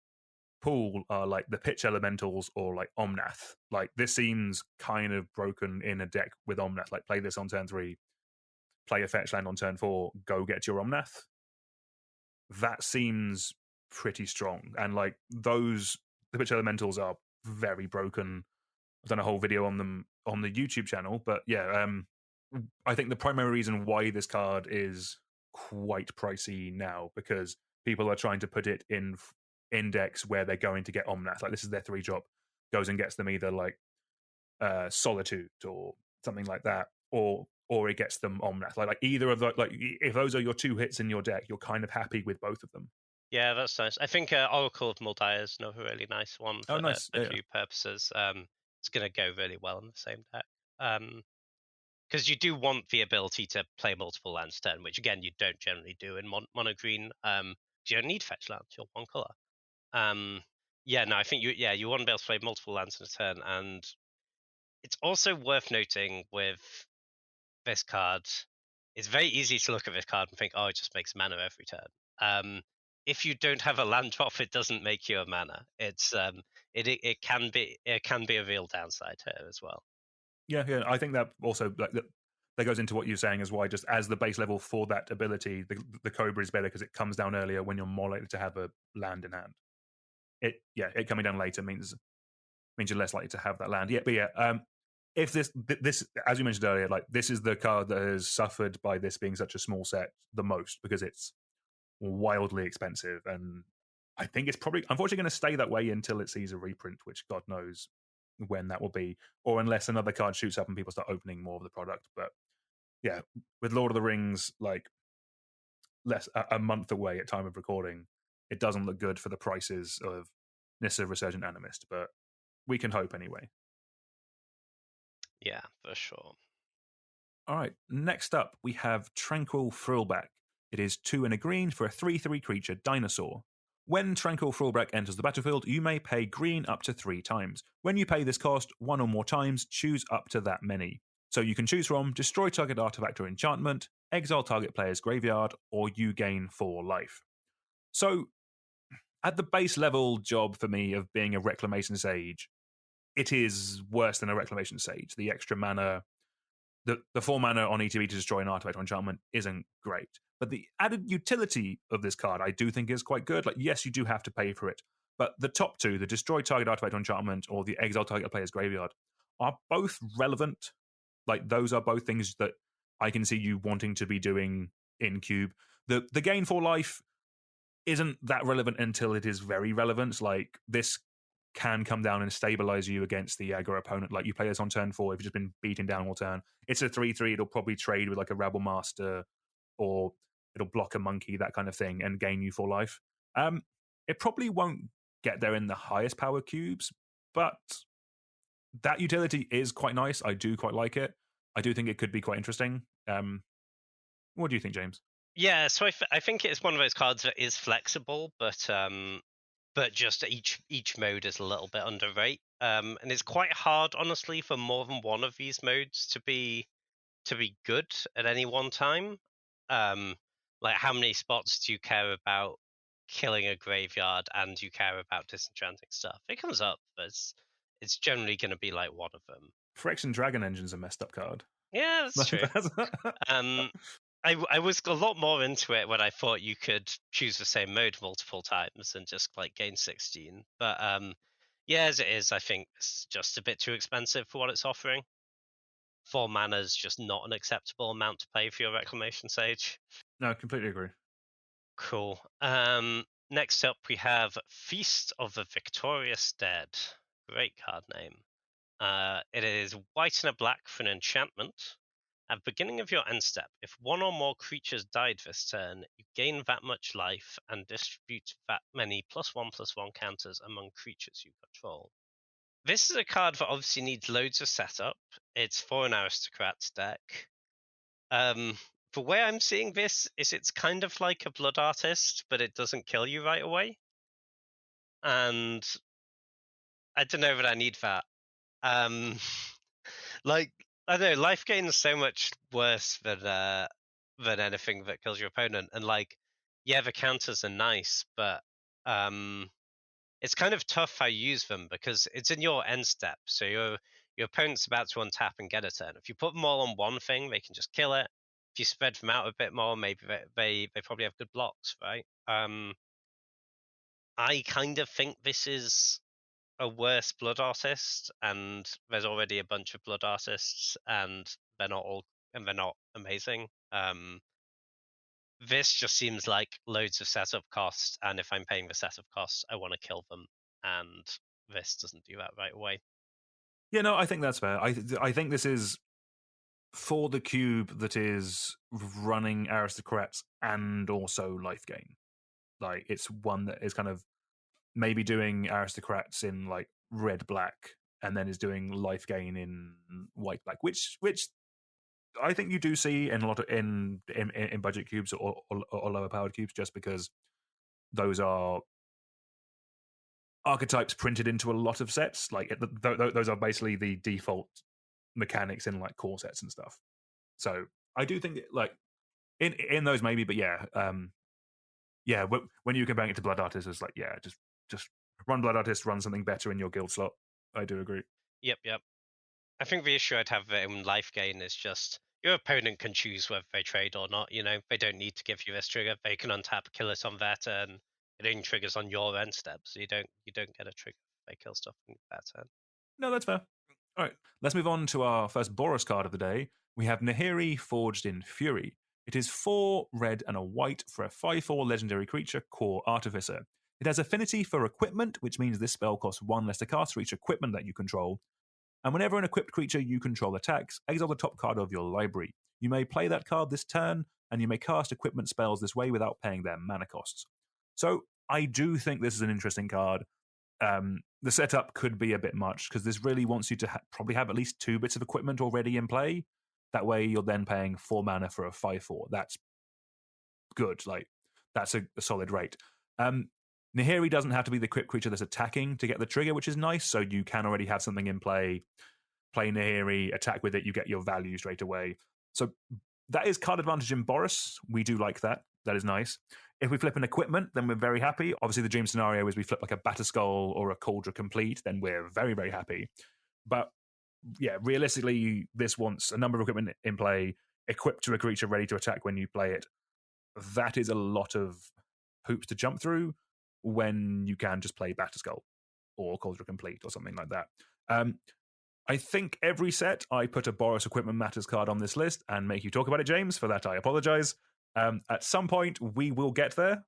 pool are like the pitch elementals or like Omnath. Like, this seems kind of broken in a deck with Omnath. Like, play this on turn 3, play a fetch land on turn 4, go get your Omnath. That seems pretty strong. And like the pitch elementals are very broken. I've done a whole video on them on the YouTube channel, but yeah, I think the primary reason why this card is quite pricey now, because people are trying to put it in decks where they're going to get Omnath. Like, this is their 3-drop, goes and gets them either like Solitude or something like that, or it gets them Omnath. Like either of those. Like, if those are your 2 hits in your deck, you're kind of happy with both of them. Yeah, that's nice. I think Oracle of Muldiah is another really nice one for, nice. for cube purposes. It's going to go really well in the same deck. Because you do want the ability to play multiple lands turn, which again you don't generally do in mono green. You don't need fetch lands; you're one color. Yeah, no, I think you want to be able to play multiple lands in a turn, and it's also worth noting with this card, it's very easy to look at this card and think, oh, it just makes mana every turn. If you don't have a land drop, it doesn't make you a mana. It's it can be a real downside here as well. Yeah. I think that also, like, that goes into what you're saying, is why, just as the base level for that ability, the Cobra is better because it comes down earlier when you're more likely to have a land in hand. It coming down later means you're less likely to have that land. If this, as you mentioned earlier, like, this is the card that has suffered by this being such a small set the most, because it's wildly expensive, and I think it's probably unfortunately going to stay that way until it sees a reprint, which God knows when that will be, or unless another card shoots up and people start opening more of the product. But yeah, with Lord of the Rings, like, a month away at time of recording, it doesn't look good for the prices of Nissa Resurgent Animist, but we can hope anyway. Yeah, for sure. All right, next up we have Tranquil Thrillback. It is 2 and a green for a 3/3 creature dinosaur. When Tranquil Thrillback enters the battlefield, you may pay green up to 3 times. When you pay this cost 1 or more times, choose up to that many. So you can choose from destroy target artifact or enchantment, exile target player's graveyard, or you gain 4 life. So, at the base level job for me of being a Reclamation Sage, it is worse than a Reclamation Sage. The extra mana, the 4 mana on ETB to destroy an artifact or enchantment isn't great. But the added utility of this card, I do think, is quite good. Like, yes, you do have to pay for it, but the top 2, the destroy target artifact or enchantment or the exile target player's graveyard, are both relevant. Like, those are both things that I can see you wanting to be doing in Cube. The gain 4 life isn't that relevant until it is very relevant. Like, this can come down and stabilize you against the aggro opponent. Like, you play this on turn 4, if you've just been beaten down all turn, it's a 3/3. It'll probably trade with like a Rabble Master, or it'll block a monkey, that kind of thing, and gain you 4 life. It probably won't get there in the highest power cubes, but that utility is quite nice. I do quite like it. I do think it could be quite interesting. What do you think, James? Yeah, so I think it's one of those cards that is flexible, but just each mode is a little bit underrated. And it's quite hard, honestly, for more than one of these modes to be good at any one time. Like, how many spots do you care about killing a graveyard and you care about disenchanting stuff? It comes up, but it's generally going to be like one of them. Phyrexian Dragon Engine's a messed up card. Yeah, that's true. I was a lot more into it when I thought you could choose the same mode multiple times and just like gain 16. But yeah, as it is, I think it's just a bit too expensive for what it's offering. 4 mana is just not an acceptable amount to pay for your Reclamation Sage. No, I completely agree. Cool. Next up we have Feast of the Victorious Dead. Great card name. It is white and a black for an enchantment. At the beginning of your end step, if 1 or more creatures died this turn, you gain that much life and distribute that many +1/+1 counters among creatures you control. This is a card that obviously needs loads of setup. It's for an Aristocrats deck. The way I'm seeing this is it's kind of like a Blood Artist, but it doesn't kill you right away. and I don't know that I need that. Um, like I don't know, life gain is so much worse than anything that kills your opponent, and like yeah, the counters are nice, but um, it's kind of tough how you use them because it's in your end step. So your opponent's about to untap and get a turn. If you put them all on one thing, they can just kill it. If you spread them out a bit more, maybe they probably have good blocks, right? I kind of think this is a worse blood artist, and there's already a bunch of blood artists, and they're not amazing. This just seems like loads of setup costs, and if I'm paying the setup costs, I want to kill them, and this doesn't do that right away. Yeah, no, I think that's fair. I think this is for the cube that is running aristocrats and also life gain. Like it's one that is kind of maybe doing aristocrats in like red black and then is doing life gain in white black, which I think you do see in a lot of in budget cubes or lower powered cubes, just because those are archetypes printed into a lot of sets. Like those are basically the default mechanics in like core sets and stuff. So I do think like in those maybe, but yeah, yeah. When you compare it to Blood Artist, it's like yeah, just run Blood Artist, run something better in your guild slot. I do agree. Yep. I think the issue I'd have in life gain is just your opponent can choose whether they trade or not. You know, they don't need to give you this trigger. They can untap, kill it on their turn. It only triggers on your end step, so you don't get a trigger. They kill stuff on their turn. No, that's fair. All right, let's move on to our first Boros card of the day. We have Nahiri Forged in Fury. It is 4 red and a white for a 5/4 legendary creature, Core Artificer. It has affinity for equipment, which means this spell costs 1 less to cast for each equipment that you control. And whenever an equipped creature you control attacks, exile the top card of your library. You may play that card this turn, and you may cast equipment spells this way without paying their mana costs. So I do think this is an interesting card. The setup could be a bit much because this really wants you to probably have at least 2 bits of equipment already in play. That way you're then paying 4 mana for a 5/4. That's good. Like that's a solid rate. Nahiri doesn't have to be the equipped creature that's attacking to get the trigger, which is nice. So you can already have something in play Nahiri, attack with it, you get your value straight away. So that is card advantage in Boros. We do like that. That is nice. If we flip an equipment, then we're very happy. Obviously, the dream scenario is we flip like a Batterskull or a Cauldron Complete, then we're very, very happy. But yeah, realistically, this wants a number of equipment in play, equipped to a creature ready to attack when you play it. That is a lot of hoops to jump through when you can just play Batterskull or Cauldron Complete or something like that. I think every set I put a Boros Equipment Matters card on this list and make you talk about it, James. For that, I apologize. At some point, we will get there.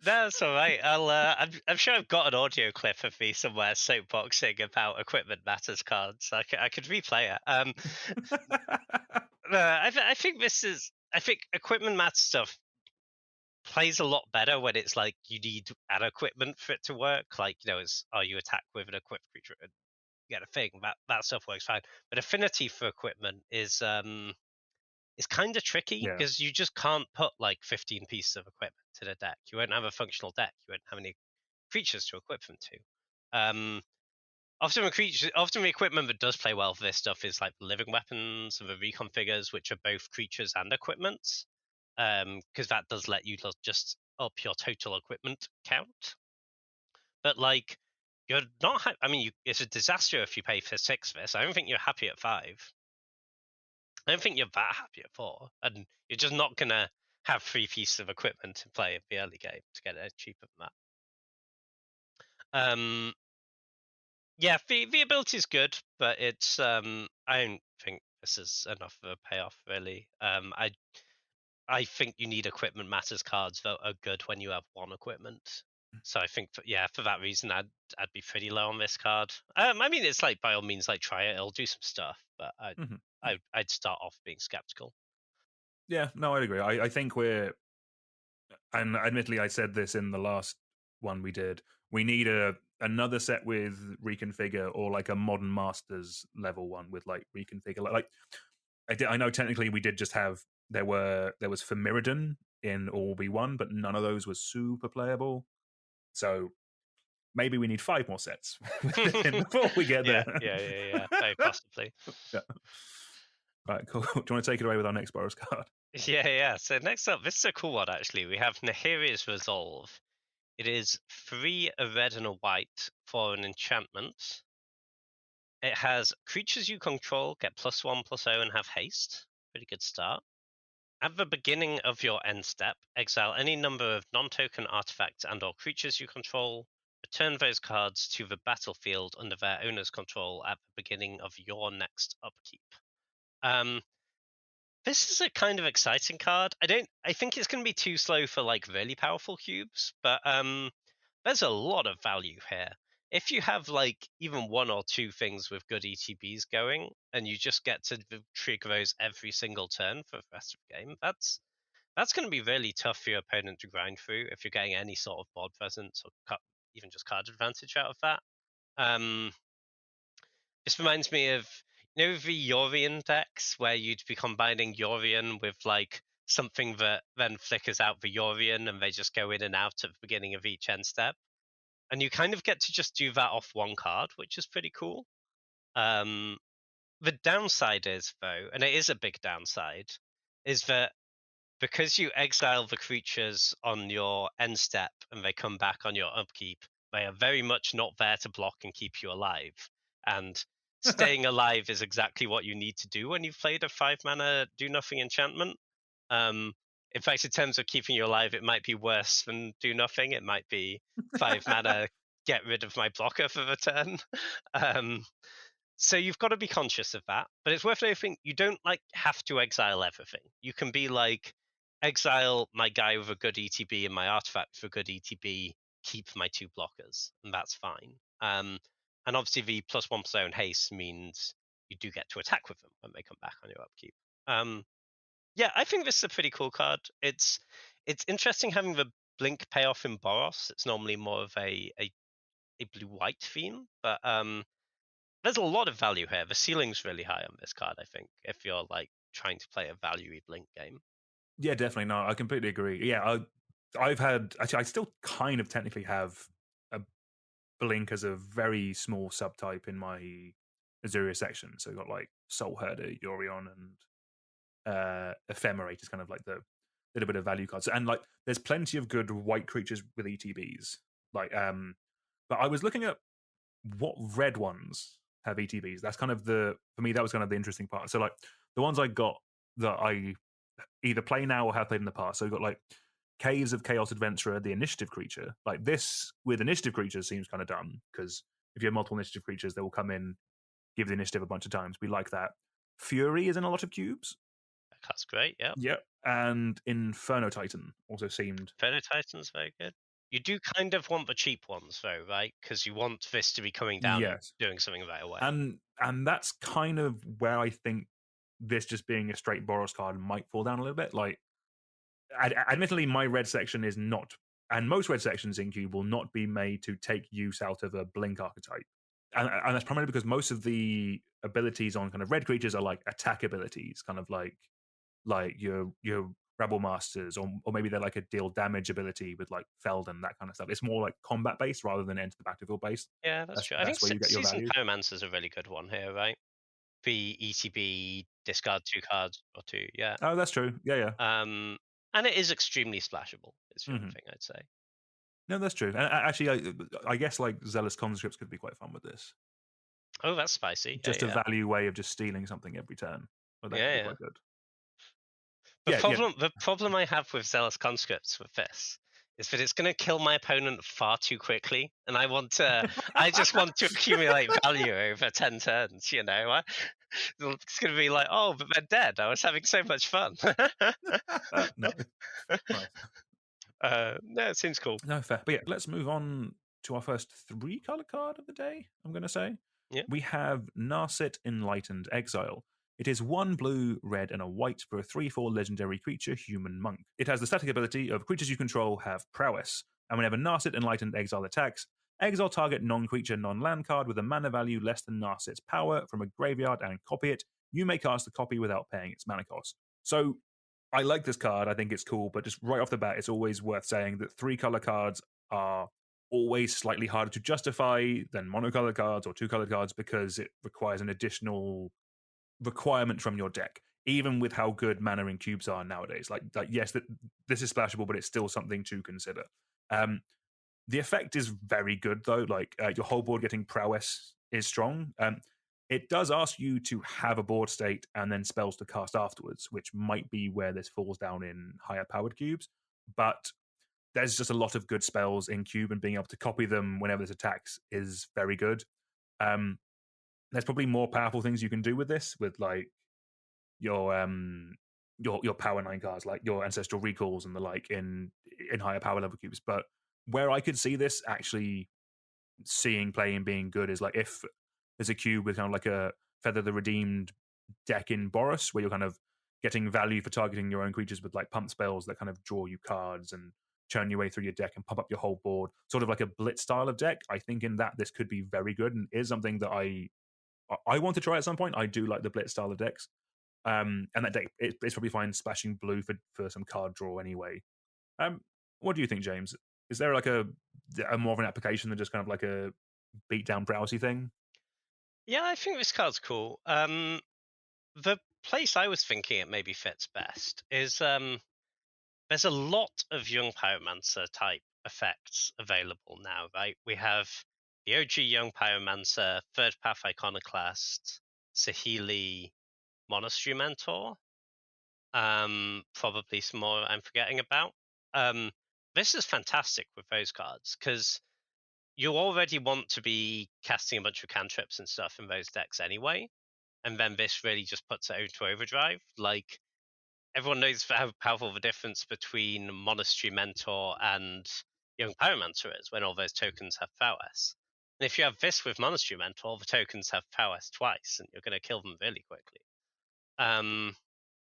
That's all right. I'm sure I've got an audio clip of me somewhere soapboxing about Equipment Matters cards. I could replay it. I think I think Equipment Matters stuff plays a lot better when it's like you need an equipment for it to work. Like, you know, you attack with an equipped creature and get a thing. That stuff works fine. But affinity for equipment is kind of tricky because you just can't put like 15 pieces of equipment to the deck. You won't have a functional deck. You won't have any creatures to equip them to. Often the equipment that does play well for this stuff is like the living weapons and the reconfigures, which are both creatures and equipments. Because that does let you just up your total equipment count. But like, you're not. I mean, it's a disaster if you pay for 6 for this. I don't think you're happy at 5. I don't think you're that happy at 4, and you're just not gonna have 3 pieces of equipment to play in the early game to get it cheaper than that. Yeah, the ability is good, but it's I don't think this is enough of a payoff really. I think you need Equipment Matters cards that are good when you have 1 equipment. So I think for that reason I'd be pretty low on this card. I mean, it's like by all means like try it, it'll do some stuff, but I'd start off being skeptical. Yeah, no, I'd agree. I think and admittedly I said this in the last one we did, we need another set with reconfigure or like a Modern Masters level one with like reconfigure. Like I know technically we did just have there was Famiridon in all B1, but none of those was super playable. So maybe we need 5 more sets before we get there. Yeah, very possibly. Yeah. Right, cool. Do you want to take it away with our next Boros card? Yeah. So next up, this is a cool one actually. We have Nahiri's Resolve. It is 3 a red and a white for an enchantment. It has creatures you control get +1/+0 and have haste. Pretty good start. At the beginning of your end step, exile any number of non-token artifacts and/or creatures you control. Return those cards to the battlefield under their owner's control at the beginning of your next upkeep. This is a kind of exciting card. I think it's going to be too slow for like really powerful cubes, but there's a lot of value here. If you have like even 1 or 2 things with good ETBs going, and you just get to trigger those every single turn for the rest of the game, that's going to be really tough for your opponent to grind through if you're getting any sort of board presence or even just card advantage out of that. This reminds me of, the Yorion decks where you'd be combining Yorion with like something that then flickers out the Yorion and they just go in and out at the beginning of each end step. And you kind of get to just do that off 1 card, which is pretty cool. The downside is, though, and it is a big downside, is that because you exile the creatures on your end step and they come back on your upkeep, they are very much not there to block and keep you alive. And staying alive is exactly what you need to do when you've played a 5-mana do-nothing enchantment. In fact, in terms of keeping you alive, it might be worse than do-nothing. It might be 5 mana, get rid of my blocker for the turn. So you've got to be conscious of that. But it's worth noting, you don't have to exile everything. You can be like, exile my guy with a good ETB and my artifact for good ETB, keep my 2 blockers, and that's fine. And obviously the +1/+0 and haste means you do get to attack with them when they come back on your upkeep. Yeah, I think this is a pretty cool card. It's interesting having the blink payoff in Boros. It's normally more of a blue-white theme, but there's a lot of value here. The ceiling's really high on this card, I think, if you're like trying to play a value-y blink game. Yeah, definitely. No, I completely agree. Yeah, I've had, actually, I still kind of technically have a blink as a very small subtype in my Azuria section. So you've got like Soul Herder, Yorion, and Ephemerate is kind of like the little bit of value cards. And like there's plenty of good white creatures with ETBs. Like, but I was looking at what red ones have ETBs. That's kind of for me, that was kind of the interesting part. So like the ones I got that I either play now or have played in the past. So we've got like Caves of Chaos Adventurer, the initiative creature. Like this with initiative creatures seems kind of dumb because if you have multiple initiative creatures, they will come in, give the initiative a bunch of times. We like that. Fury is in a lot of cubes. That's great, yeah. Yep. And Inferno Titan also seemed. Inferno Titan's very good. You do kind of want the cheap ones though, right? Because you want this to be coming down and doing something right away. And that's kind of where I think this just being a straight Boros card might fall down a little bit. Like, admittedly, my red section is not, and most red sections in Cube will not be made to take use out of a blink archetype. And that's primarily because most of the abilities on kind of red creatures are like attack abilities, kind of like your Rebel Masters, or maybe they're like a deal damage ability with like Felden, that kind of stuff. It's more like combat based rather than enter the battlefield based. Yeah, that's true. I think where you get your value. Pyromancer is a really good one here, right? The ETB, discard 2 cards or 2, yeah. Oh, that's true. Yeah. And it is extremely splashable, is the other thing I'd say. No, that's true. And actually, I guess like Zealous Conscripts could be quite fun with this. Oh, that's spicy. Just a value way of just stealing something every turn. Well, that could be quite good. The problem I have with Zealous Conscripts with this is that it's going to kill my opponent far too quickly, and I just want to accumulate value over 10 turns. You know, it's going to be like, oh, but they're dead. I was having so much fun. No, it seems cool. No, fair. But yeah, let's move on to our first 3-color card of the day. I'm going to say we have Narset Enlightened Exile. It is 1 blue, red, and a white for a 3/4 legendary creature, Human Monk. It has the static ability of creatures you control have prowess, and whenever Narset Enlightened Exile attacks, exile target non-creature, non-land card with a mana value less than Narset's power from a graveyard and copy it. You may cast the copy without paying its mana cost. So, I like this card. I think it's cool, but just right off the bat, it's always worth saying that 3-color cards are always slightly harder to justify than monocolored cards or two-colored cards because it requires an additional requirement from your deck, even with how good mana in cubes are nowadays. Like yes, this is splashable, but it's still something to consider. The effect is very good though. Like your whole board getting prowess is strong. It does ask you to have a board state and then spells to cast afterwards, which might be where this falls down in higher powered cubes. But there's just a lot of good spells in cube, and being able to copy them whenever this attacks is very good. There's probably more powerful things you can do with this, with like your power 9 cards, like your ancestral recalls and the like in higher power level cubes. But where I could see this actually seeing play and being good is like if there's a cube with kind of like a Feather the Redeemed deck in Boros, where you're kind of getting value for targeting your own creatures with like pump spells that kind of draw you cards and churn your way through your deck and pump up your whole board, sort of like a blitz style of deck. I think in that this could be very good and is something that I want to try at some point. I do like the blitz style of decks. And that deck it's probably fine splashing blue for some card draw anyway. What do you think, James? Is there like a more of an application than just kind of like a beat down browsy thing? Yeah, I think this card's cool. The place I was thinking it maybe fits best is there's a lot of Young Pyromancer type effects available now, right? We have the OG Young Pyromancer, Third Path Iconoclast, Saheeli, Monastery Mentor. Probably some more I'm forgetting about. This is fantastic with those cards because you already want to be casting a bunch of cantrips and stuff in those decks anyway, and then this really just puts it into overdrive. Like everyone knows how powerful the difference between Monastery Mentor and Young Pyromancer is when all those tokens have prowess. And if you have this with Monastery Mentor, the tokens have prowess twice, and you're going to kill them really quickly. And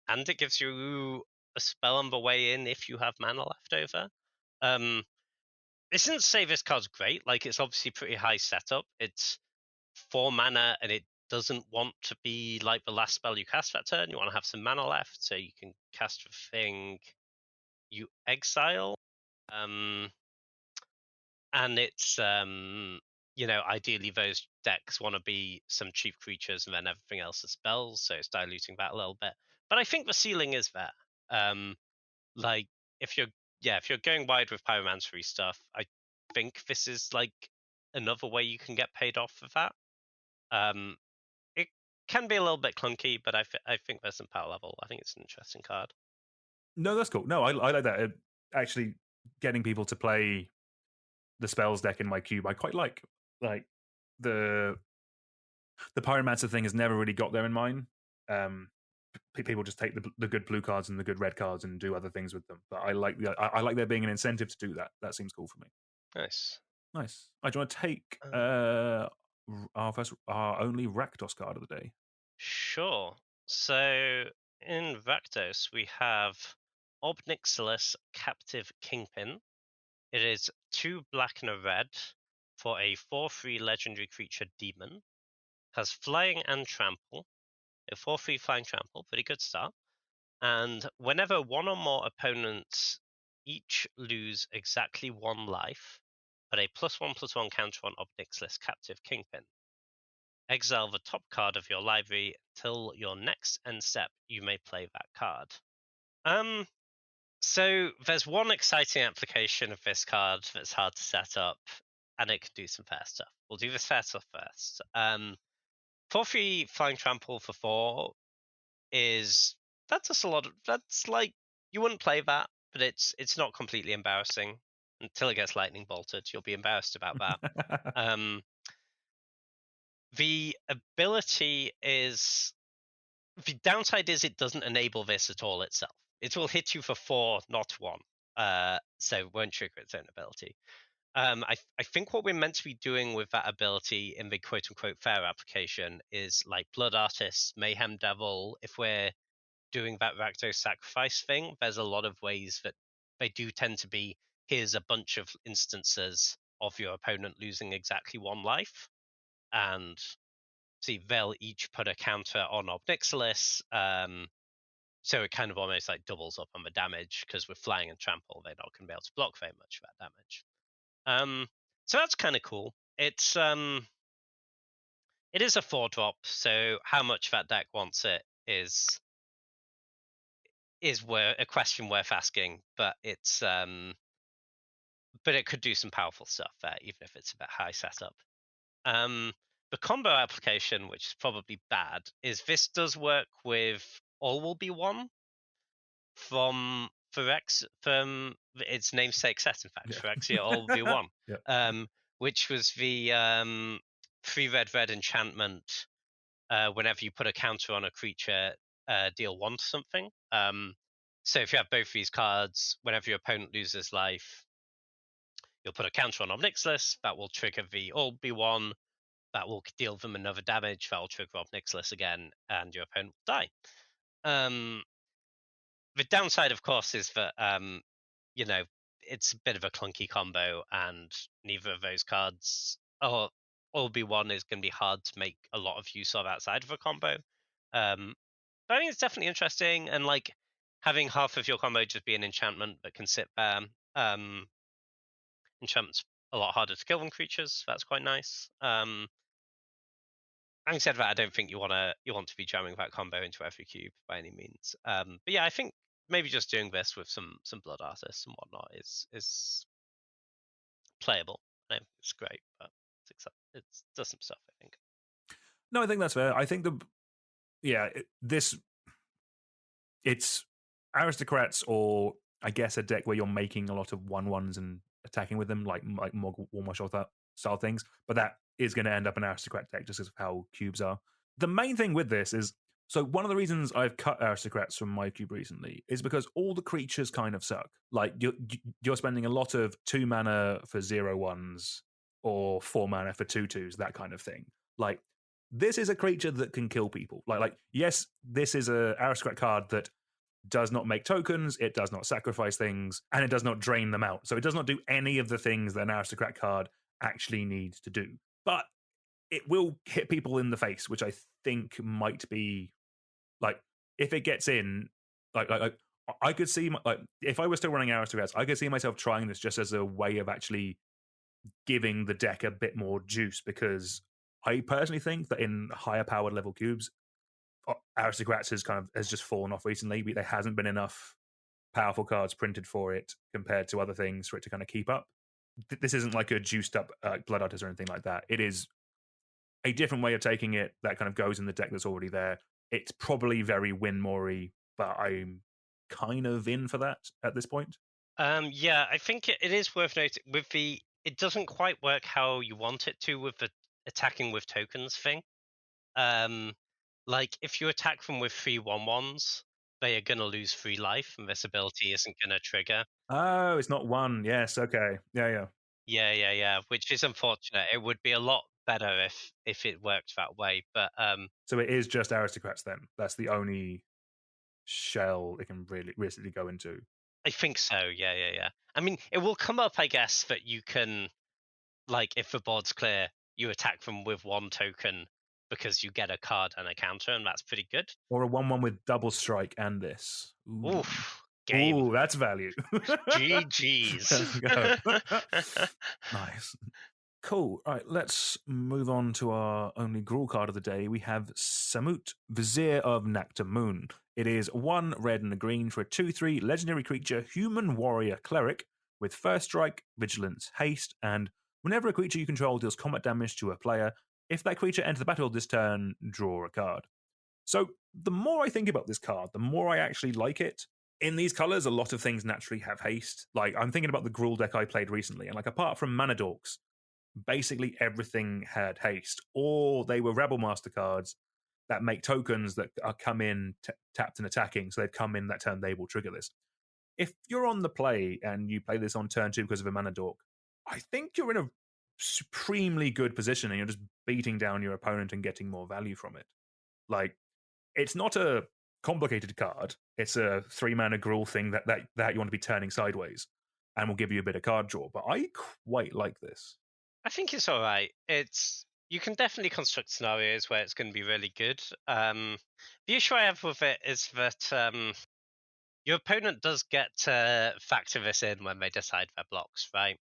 it gives you a spell on the way in if you have mana left over. It doesn't say this card's great. Like, it's obviously pretty high setup. It's 4 mana, and it doesn't want to be like the last spell you cast that turn. You want to have some mana left, so you can cast the thing you exile. And it's, ideally those decks want to be some cheap creatures and then everything else is spells, so it's diluting that a little bit. But I think the ceiling is there. Like, if you're going wide with pyromancery stuff, I think this is like another way you can get paid off for that. It can be a little bit clunky, but I think there's some power level. I think it's an interesting card. No, that's cool. No, I like that. Actually, getting people to play the spells deck in my cube, I quite like. Like the pyromancer thing has never really got there in mine. People just take the good blue cards and the good red cards and do other things with them. But I like there being an incentive to do that. That seems cool for me. Nice. Do you want to take our only Rakdos card of the day? Sure. So in Rakdos we have Obnixilis Captive Kingpin. It is 2 black and a red for a 4/3 legendary creature demon. Has flying and trample. A 4/3 flying trample, pretty good start. And whenever one or more opponents each lose exactly 1 life, put a +1/+1 counter on Obnixilis Captive Kingpin. Exile the top card of your library till your next end step. You may play that card. So there's one exciting application of this card that's hard to set up, and it can do some fair stuff. We'll do the fair stuff first. 4/3 flying trample for 4 that's a lot. That's like, you wouldn't play that, but it's not completely embarrassing until it gets lightning bolted. You'll be embarrassed about that. The ability is, the downside is it doesn't enable this at all itself. It will hit you for 4, not 1. So it won't trigger its own ability. I think what we're meant to be doing with that ability in the quote-unquote fair application is like Blood Artist, Mayhem Devil. If we're doing that Rakdos sacrifice thing, there's a lot of ways that they do tend to be, here's a bunch of instances of your opponent losing exactly 1 life, and see, they'll each put a counter on Obnixilis, so it kind of almost like doubles up on the damage, because with flying and trample, they're not going to be able to block very much of that damage. So that's kind of cool. It is a 4-drop, so how much that deck wants it is a question worth asking. But it could do some powerful stuff there, even if it's a bit high setup. Um, the combo application, which is probably bad, is this does work with All Will Be One from its namesake set, in fact, Yeah. Phyrexia All Will Be One, Yeah. which was the 3 red enchantment. Whenever you put a counter on a creature, deal 1 to something. So if you have both these cards, whenever your opponent loses life, you'll put a counter on Obnixilis. That will trigger the All Be One. That will deal them another damage. That will trigger Obnixilis again, and your opponent will die. The downside, of course, is that you know, it's a bit of a clunky combo, and neither of those cards, or All Be One, is going to be hard to make a lot of use of outside of a combo. But I think it's definitely interesting, and like having half of your combo just be an enchantment that can sit there. Enchantments a lot harder to kill than creatures. That's quite nice. Having said that, I don't think you want to be jamming that combo into every cube by any means. But yeah, I think maybe just doing this with some blood artists and whatnot is playable. I know it's great, but it does some stuff, I think. No, I think that's fair. I think it's aristocrats, or I guess a deck where you're making a lot of 1/1s and attacking with them, like more Warma style things. But that is going to end up an aristocrat deck just because of how cubes are. The main thing with this is, so one of the reasons I've cut aristocrats from my cube recently is because all the creatures kind of suck. Like you're spending a lot of 2 mana for 0/1s or 4 mana for 2/2s, that kind of thing. Like this is a creature that can kill people. Like yes, this is a aristocrat card that does not make tokens, it does not sacrifice things, and it does not drain them out. So it does not do any of the things that an aristocrat card actually needs to do. But it will hit people in the face, which I think might be like, if it gets in, like I could see, like, if I was still running aristocrats, I could see myself trying this just as a way of actually giving the deck a bit more juice, because I personally think that in higher powered level cubes, aristocrats has just fallen off recently. There hasn't been enough powerful cards printed for it compared to other things for it to kind of keep up. This isn't like a juiced up blood artist or anything like that. It is a different way of taking it that kind of goes in the deck that's already there. It's probably very Win-Mori, but I'm kind of in for that at this point. Yeah, I think it is worth noting it doesn't quite work how you want it to with the attacking with tokens thing. Like if you attack them with 3/1/1s, they are going to lose 3 life, and this ability isn't going to trigger. Oh, it's not one. Yes, okay. Yeah. Yeah, which is unfortunate. It would be a lot better if it worked that way, but So it is just aristocrats then. That's the only shell it can really realistically go into. I think so. Yeah. I mean, it will come up, I guess, that you can, like, if the board's clear, you attack them with 1 token because you get a card and a counter, and that's pretty good. Or a 1/1 with double strike and this. Ooh. Oof, game. Ooh, that's value. GG's. Nice. Cool. All right, let's move on to our only Gruul card of the day. We have Samut, Vizier of Naktamun. It is 1 red and a green for a 2/3 legendary creature, human warrior cleric, with first strike, vigilance, haste, and whenever a creature you control deals combat damage to a player, if that creature enters the battlefield this turn, draw a card. So the more I think about this card, the more I actually like it. In these colors, a lot of things naturally have haste. Like, I'm thinking about the Gruul deck I played recently, and like, apart from Mana Dorks, basically everything had haste, or they were Rebel Master cards that make tokens that are come in tapped and attacking, so they've come in that turn, they will trigger this. If you're on the play and you play this on turn 2 because of a Mana Dork, I think you're in a supremely good position and you're just beating down your opponent and getting more value from it. Like, it's not a complicated card. It's a 3 mana Gruul thing that you want to be turning sideways and will give you a bit of card draw. But I quite like this. I think it's all right. You can definitely construct scenarios where it's going to be really good. The issue I have with it is that your opponent does get to factor this in when they decide their blocks, right?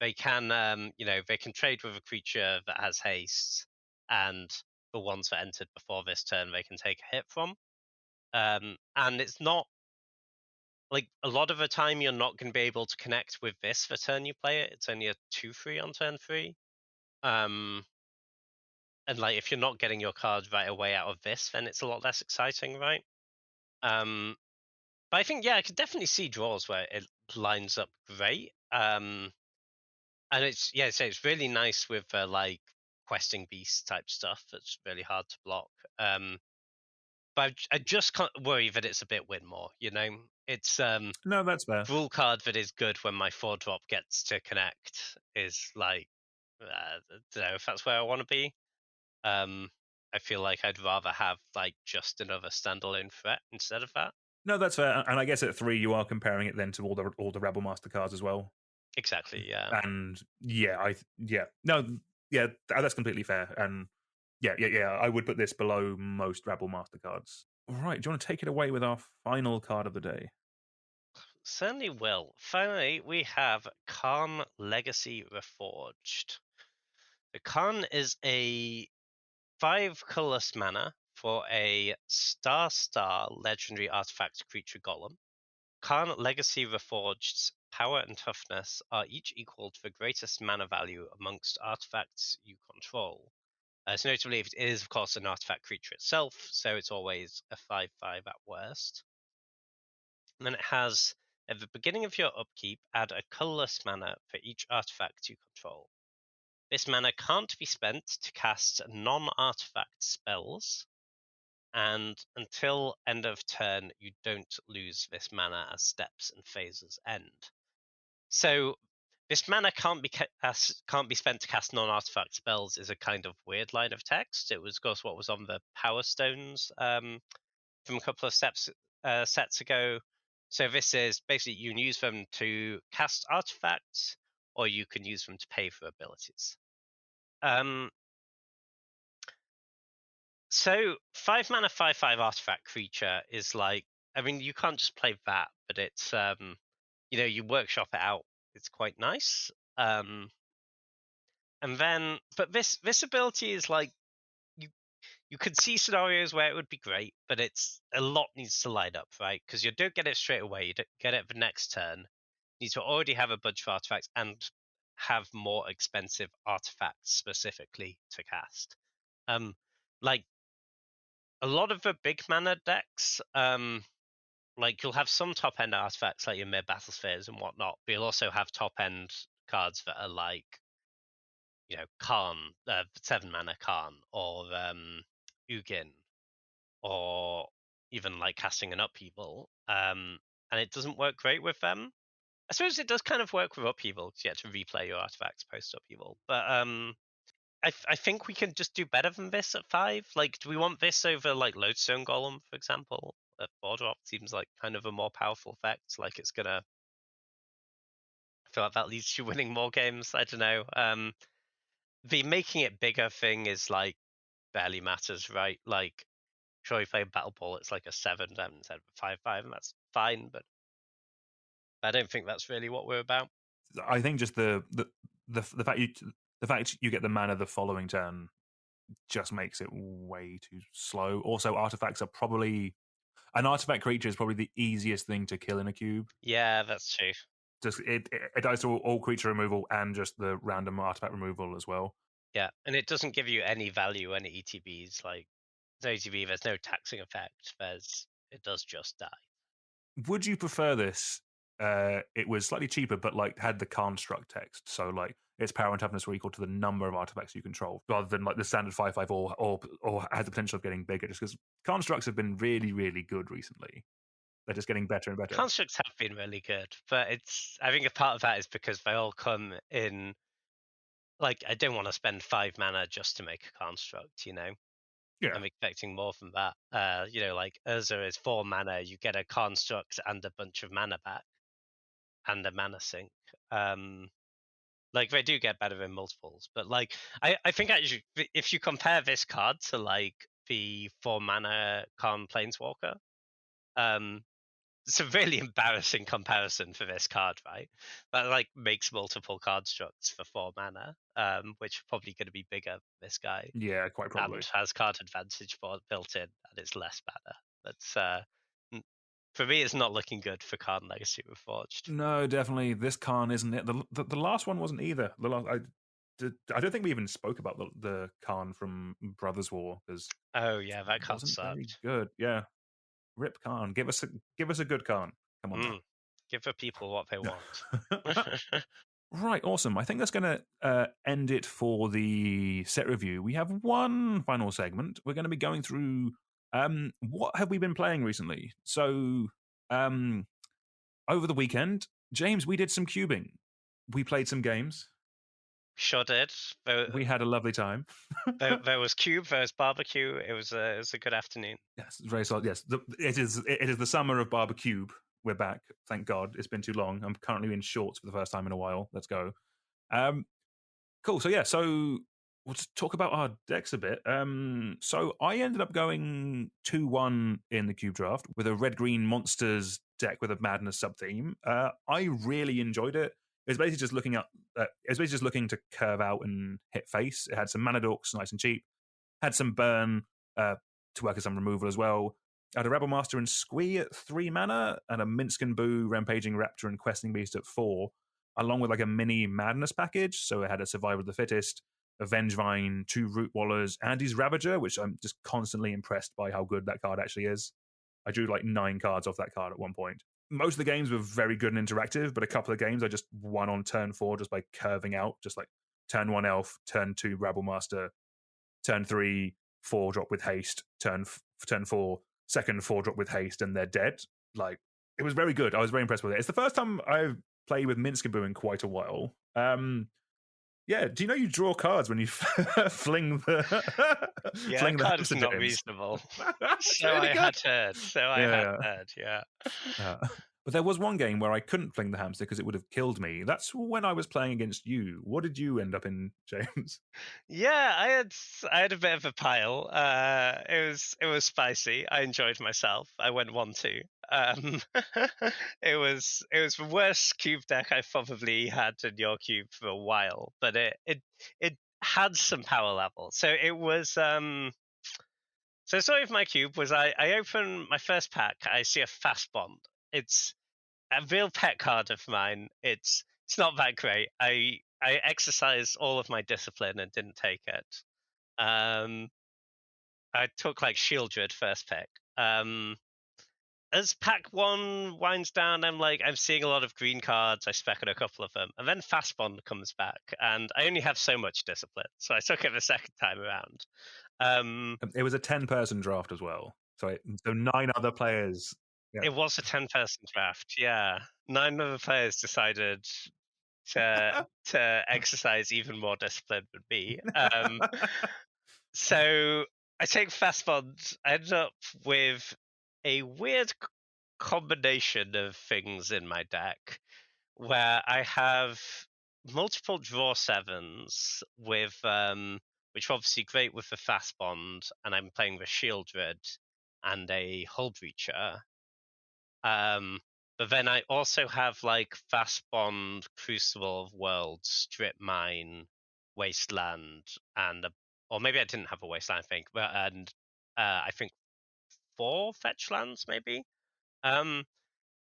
they can they can trade with a creature that has haste, and the ones that entered before this turn they can take a hit from. And it's not like a lot of the time you're not going to be able to connect with this the turn you play it. It's only a 2/3 on turn 3. Um, and like if you're not getting your card right away out of this, then it's a lot less exciting, right? Um, but I think I could definitely see draws where it lines up great. And it's really nice with like questing beast type stuff. That's really hard to block. But I just can't worry that it's a bit Winmore. It's No, that's fair. rule card that is good when my 4-drop gets to connect is like I don't know if that's where I want to be. I feel like I'd rather have like just another standalone threat instead of that. No, that's fair. And I guess at 3, you are comparing it then to all the Rebel Master cards as well. Exactly. Yeah. And no, that's completely fair. And yeah, I would put this below most Rebel Master cards. All right, do you want to take it away with our final card of the day? Certainly will. Finally, we have Khan Legacy Reforged. The Khan is a 5 colorless mana for a star legendary artifact creature golem. Khan Legacy Reforged's power and toughness are each equal to the greatest mana value amongst artifacts you control. So notably, it is, of course, an artifact creature itself, so it's always a 5/5 at worst. And then it has, at the beginning of your upkeep, add a colorless mana for each artifact you control. This mana can't be spent to cast non-artifact spells, and until end of turn, you don't lose this mana as steps and phases end. So this mana can't be spent to cast non-artifact spells is a kind of weird line of text. It was, of course, what was on the Power Stones from a couple of sets ago. So this is basically you can use them to cast artifacts, or you can use them to pay for abilities. So 5 mana 5/5 artifact creature is like, I mean, you can't just play that, but it's you workshop it out. It's quite nice. And then, but this ability is like you could see scenarios where it would be great, but it's a lot needs to line up, right? Because you don't get it straight away. You don't get it the next turn. You need to already have a bunch of artifacts and have more expensive artifacts specifically to cast. Like a lot of the big mana decks, like you'll have some top end artifacts like your mid battle spheres and whatnot, but you'll also have top end cards that are like, Khan, 7 mana Khan, or Ugin, or even like casting an upheaval. And it doesn't work great with them. I suppose it does kind of work with upheaval because you have to replay your artifacts post upheaval. But I think we can just do better than this at 5. Like, do we want this over like Lodestone Golem, for example? At 4-drop seems like kind of a more powerful effect. Like it's gonna, I feel like that leads to winning more games. I don't know. The making it bigger thing is like barely matters, right? Like, sure, you play Battle Ball, it's like a 7 instead of a 5/5, and that's fine. But I don't think that's really what we're about. I think just the fact you get the mana the following turn just makes it way too slow. Also, artifacts are probably an artifact creature is probably the easiest thing to kill in a cube. Yeah, that's true. Just it dies to all creature removal and just the random artifact removal as well. Yeah, and it doesn't give you any value, any ETBs. Like, no ETB, there's no taxing effect. It does just die. Would you prefer this? It was slightly cheaper, but like had the construct text, so like its power and toughness were equal to the number of artifacts you control, rather than like the standard 5/5 or has the potential of getting bigger. Just because constructs have been really, really good recently, they're just getting better and better. Constructs have been really good, but I think a part of that is because they all come in. Like, I don't want to spend 5 mana just to make a construct. Yeah, I'm expecting more from that. Like Urza is 4 mana, you get a construct and a bunch of mana back, and a mana sink. Like they do get better in multiples, but like I think actually if you compare this card to like the 4 mana Karn Planeswalker, it's a really embarrassing comparison for this card, right? That like makes multiple card structs for 4 mana, which are probably going to be bigger than this guy, Yeah, quite probably. and has card advantage built in, and it's less mana. That's for me, it's not looking good for Card Legacy Reforged. No, definitely this Khan isn't it. The last one wasn't either. I don't think we even spoke about the Khan from Brothers War because Oh yeah, that card wasn't very sucked. good. Yeah, Rip Khan, give us a good Khan. Come on. Give the people what they want. Right, awesome. I think that's going to end it for the set review. We have one final segment. We're going to be going through what have we been playing recently. So over the weekend, James, we did some cubing. We played some games. Sure did. We had a lovely time. there was cube, there was barbecue. It was a good afternoon. Yes, very solid. Yes, it is the summer of barbecue. We're back. Thank God. It's been too long. I'm currently in shorts for the first time in a while. Let's go. Cool. So yeah, so we'll just talk about our decks a bit. So I ended up going 2-1 in the cube draft with a red-green monsters deck with a madness sub-theme. I really enjoyed it. It was basically just looking to curve out and hit face. It had some mana dorks, nice and cheap. Had some burn to work as some removal as well. I had a Rebel Master and Squee at 3 mana, and a Minsk and Boo, Rampaging Raptor, and Questing Beast at 4, along with like a mini Madness package. So it had a Survivor of the Fittest, a Vengevine, 2 Root Wallers, and his Ravager, which I'm just constantly impressed by how good that card actually is. I drew like 9 cards off that card at one point. Most of the games were very good and interactive, but a couple of games I just won on turn 4 just by curving out, just like turn 1 Elf, turn 2 Rebel Master, turn 3 4-drop with haste, turn 4 second 4-drop with haste, and they're dead. Like, it was very good. I was very impressed with it. It's the first time I've played with Minsk and Boo in quite a while. Yeah, do you know you draw cards when you fling the yeah, fling the card is hamster not James? reasonable. It's So really I good. had heard. Yeah. But there was one game where I couldn't fling the hamster because it would have killed me. That's when I was playing against you. What did you end up in, James? Yeah, I had a bit of a pile. It was spicy. I enjoyed myself. I went 1-2. It was the worst cube deck I've probably had in your cube for a while, but it had some power level. So it was so the story of my cube was I open my first pack, I see a fast bond. It's a real pet card of mine. It's not that great. I exercised all of my discipline and didn't take it. I took like Shieldred first pick. As pack 1 winds down, I'm seeing a lot of green cards. I spec a couple of them, and then Fast Bond comes back, and I only have so much discipline, so I took it the second time around. It was a 10-person draft as well, so 9 other players. Yeah. It was a 10-person draft. Yeah, 9 other players decided to exercise even more discipline than me. So I take Fast Bond. I ended up with a weird combination of things in my deck where I have multiple draw 7s with which are obviously great with the Fast Bond, and I'm playing the Shieldred and a Hull Breacher. But then I also have like Fast Bond, Crucible of Worlds, Strip Mine, Wasteland, and or maybe I didn't have a Wasteland, I think, but I think 4 fetch lands maybe.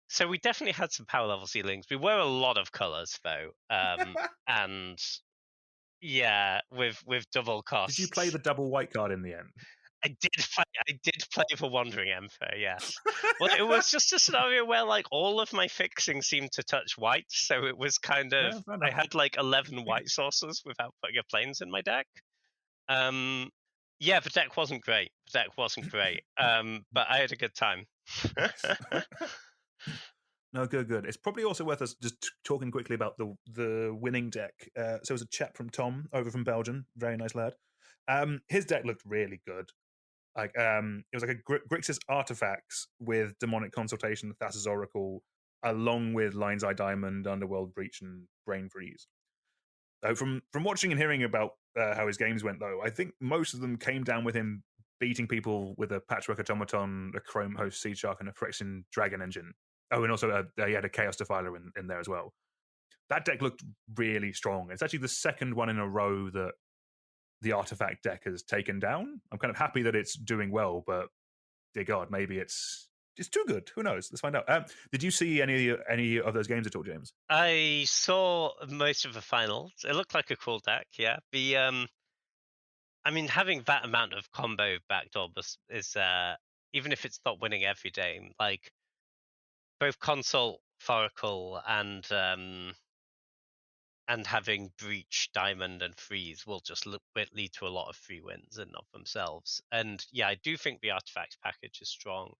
So we definitely had some power level ceilings. We were a lot of colors though, and yeah, with double costs. Did you play the double white card in the end? I did play for Wandering Emperor, yes. Well, it was just a scenario where like all of my fixing seemed to touch white, so it was kind of I had like 11 white sources without putting a planes in my deck. Yeah, the deck wasn't great. But I had a good time. No, good. It's probably also worth us just talking quickly about the winning deck. So it was a chap from Tom over from Belgium, very nice lad. His deck looked really good. Like it was like a Grixis Artifacts with Demonic Consultation, Thassa's Oracle, along with Lion's Eye Diamond, Underworld Breach, and Brain Freeze. From watching and hearing about how his games went, though, I think most of them came down with him beating people with a Patchwork Automaton, a Chrome Host Seed Shark, and a Phyrexian Dragon Engine. Oh, and also he had a Chaos Defiler in there as well. That deck looked really strong. It's actually the second one in a row that the Artifact deck has taken down. I'm kind of happy that it's doing well, but dear God, maybe it's too good. Who knows? Let's find out. Did you see any of those games at all, James? I saw most of the finals. It looked like a cool deck. Yeah. I mean, having that amount of combo backdoor is even if it's not winning every game, like both Consult, Foracle, and having Breach, Diamond, and Freeze will just lead to a lot of free wins in of themselves. And yeah, I do think the Artifacts package is strong.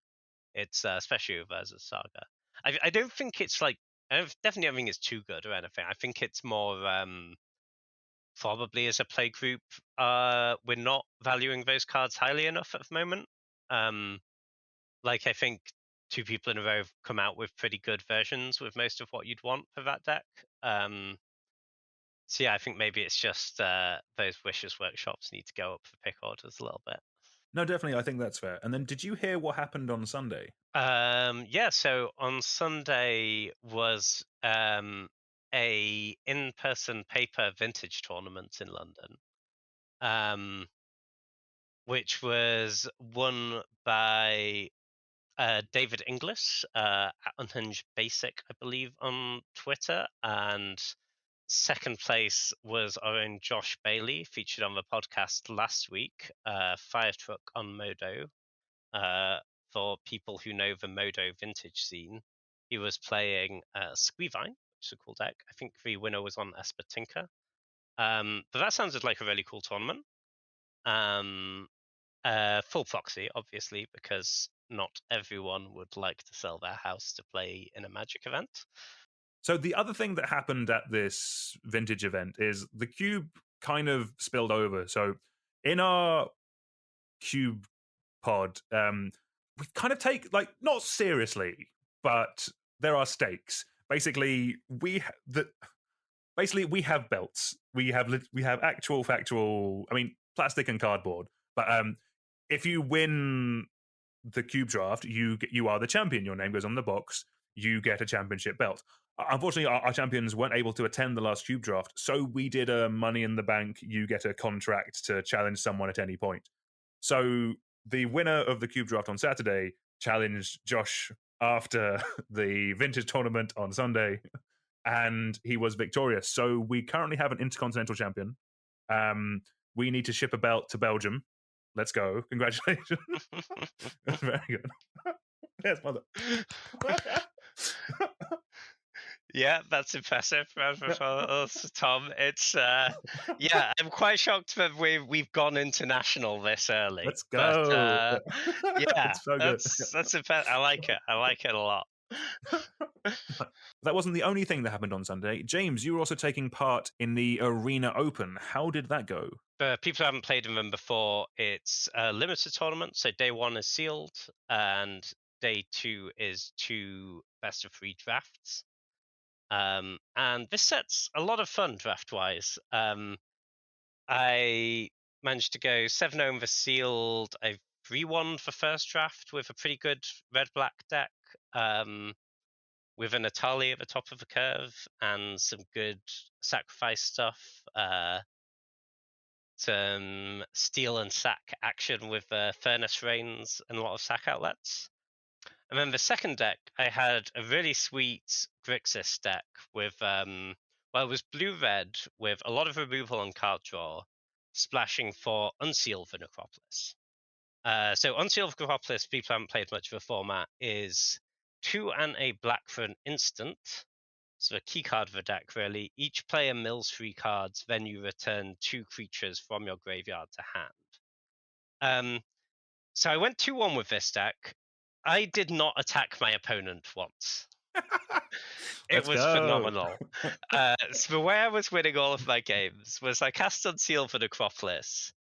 It's especially with Versus Saga. I don't think it's like definitely don't think it's too good or anything. I think it's more probably as a play group, we're not valuing those cards highly enough at the moment. Like I think two people in a row have come out with pretty good versions with most of what you'd want for that deck. So yeah, I think maybe it's just those Wishes Workshops need to go up for pick orders a little bit. No, definitely. I think that's fair. And then, did you hear what happened on Sunday? Yeah. So on Sunday was a in-person paper vintage tournament in London, which was won by David Inglis at Unhinged Basic, I believe, on Twitter, and second place was our own Josh Bailey, featured on the podcast last week, Fire Truck on Modo. For people who know the Modo vintage scene, he was playing Squeevine, which is a cool deck. I think the winner was on Esper Tinker. But that sounded like a really cool tournament. Full proxy, obviously, because not everyone would like to sell their house to play in a Magic event. So the other thing that happened at this vintage event is the cube kind of spilled over. So in our cube pod, we kind of take not seriously, but there are stakes. Basically, we have belts. We have actual factual. I mean, plastic and cardboard. But if you win the cube draft, you are the champion. Your name goes on the box. You get a championship belt. Unfortunately, our champions weren't able to attend the last cube draft, so we did a Money in the Bank. You get a contract to challenge someone at any point. So the winner of the cube draft on Saturday challenged Josh after the vintage tournament on Sunday, and he was victorious. So we currently have an intercontinental champion. We need to ship a belt to Belgium. Let's go. Congratulations. That's very good. Yes, mother. Yeah, that's impressive, Tom. It's yeah, I'm quite shocked that we've gone international this early. Let's go. But, yeah, it's so good. That's impressive. I like it. I like it a lot. That wasn't the only thing that happened on Sunday. James, you were also taking part in the Arena Open. How did that go? For people who haven't played in them before, it's a limited tournament. So day one is sealed, and day two is 2 best-of-3 drafts. And this set's a lot of fun draft-wise. I managed to go 7-0 in the sealed. I 3-1 for first draft with a pretty good red-black deck, with an Atali at the top of the curve and some good sacrifice stuff. Some steal and sack action with Furnace Rains and a lot of sack outlets. And then the second deck, I had a really sweet Grixis deck with, it was blue-red with a lot of removal and card draw, splashing for Unseal the Necropolis. So Unseal the Necropolis, people haven't played much of the format, is 2 and a black for an instant. So a key card of the deck, really. Each player mills 3 cards, then you return 2 creatures from your graveyard to hand. So I went 2-1 with this deck. I did not attack my opponent once. It was phenomenal. So the way I was winning all of my games was I cast Unseal the Necropolis.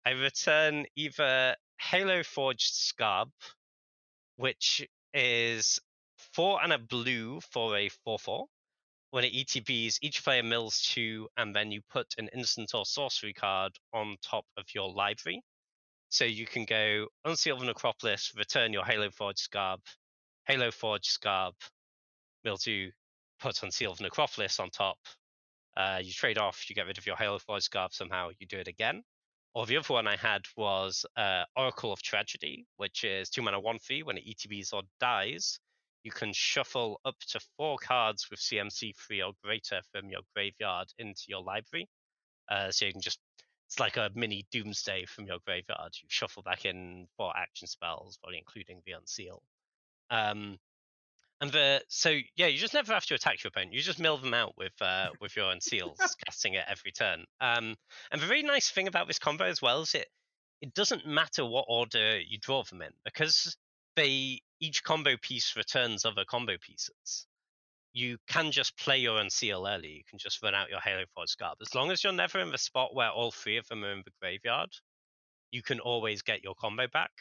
I return either Halo Forged Scarb, which is 4 and a blue for a 4/4. When it ETBs, each player mills 2, and then you put an instant or sorcery card on top of your library. So you can go Unseal the Necropolis, return your Halo Forged Scarb, Halo Forge Scarab, Mildew, put Unsealed Necropolis on top. You trade off, you get rid of your Halo Forge Scarab somehow, you do it again. Or the other one I had was Oracle of Tragedy, which is 2 mana 1/3. When it ETBs or dies, you can shuffle up to 4 cards with CMC 3 or greater from your graveyard into your library. So you can just, it's like a mini Doomsday from your graveyard. You shuffle back in 4 action spells, probably including the Unseal. So you just never have to attack your opponent. You just mill them out with your Unseals, casting it every turn. And the really nice thing about this combo as well is it doesn't matter what order you draw them in, because each combo piece returns other combo pieces. You can just play your Unseal early. You can just run out your Halo Forge Scarab. As long as you're never in the spot where all 3 of them are in the graveyard, you can always get your combo back.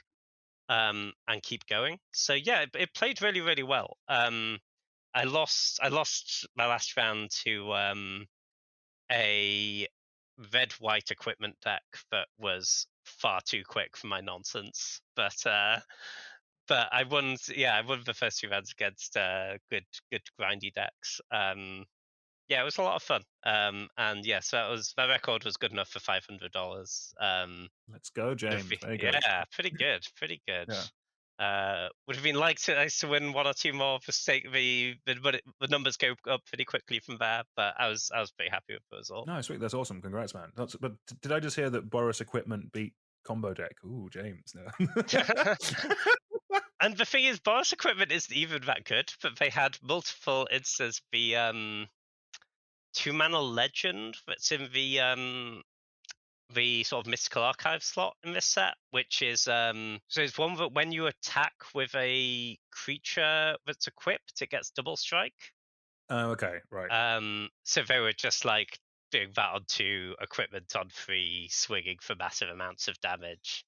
And keep going. So yeah, it played really, really well. I lost my last round to a red-white equipment deck that was far too quick for my nonsense. But I won. Yeah, I won the first 2 rounds against good grindy decks. Yeah, it was a lot of fun. And yeah, so that record was good enough for $500. Let's go, James. Very good. Yeah, pretty good. Yeah. Would have been nice to win 1 or 2 more for the numbers go up pretty quickly from there. But I was pretty happy with the result. No, sweet. That's awesome. Congrats, man. But did I just hear that Boris Equipment beat Combo Deck? Ooh, James. No. And the thing is, Boris Equipment isn't even that good, but they had multiple instances. The 2 mana legend that's in the sort of mystical archive slot in this set, which is so it's one that when you attack with a creature that's equipped, it gets double strike. Oh, okay, right. So they were just like doing that on 2, equipment on 3, swinging for massive amounts of damage,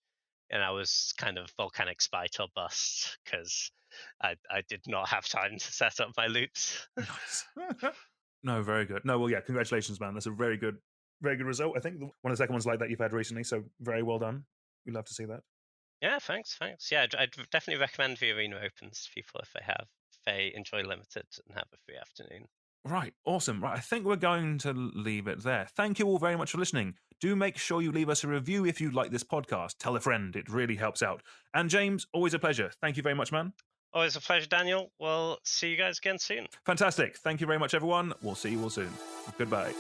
and I was kind of volcanic spite or bust because I did not have time to set up my loops. Nice. No, very good. No, well, yeah, congratulations, man. That's a very good result. I think one of the second ones like that you've had recently, so very well done. We'd love to see that. Yeah, thanks. Yeah, I'd definitely recommend the Arena Opens to people if they enjoy Limited and have a free afternoon. Right, awesome. Right, I think we're going to leave it there. Thank you all very much for listening. Do make sure you leave us a review if you like this podcast. Tell a friend, it really helps out. And James, always a pleasure. Thank you very much, man. Always a pleasure, Daniel. We'll see you guys again soon. Fantastic. Thank you very much, everyone. We'll see you all soon. Goodbye.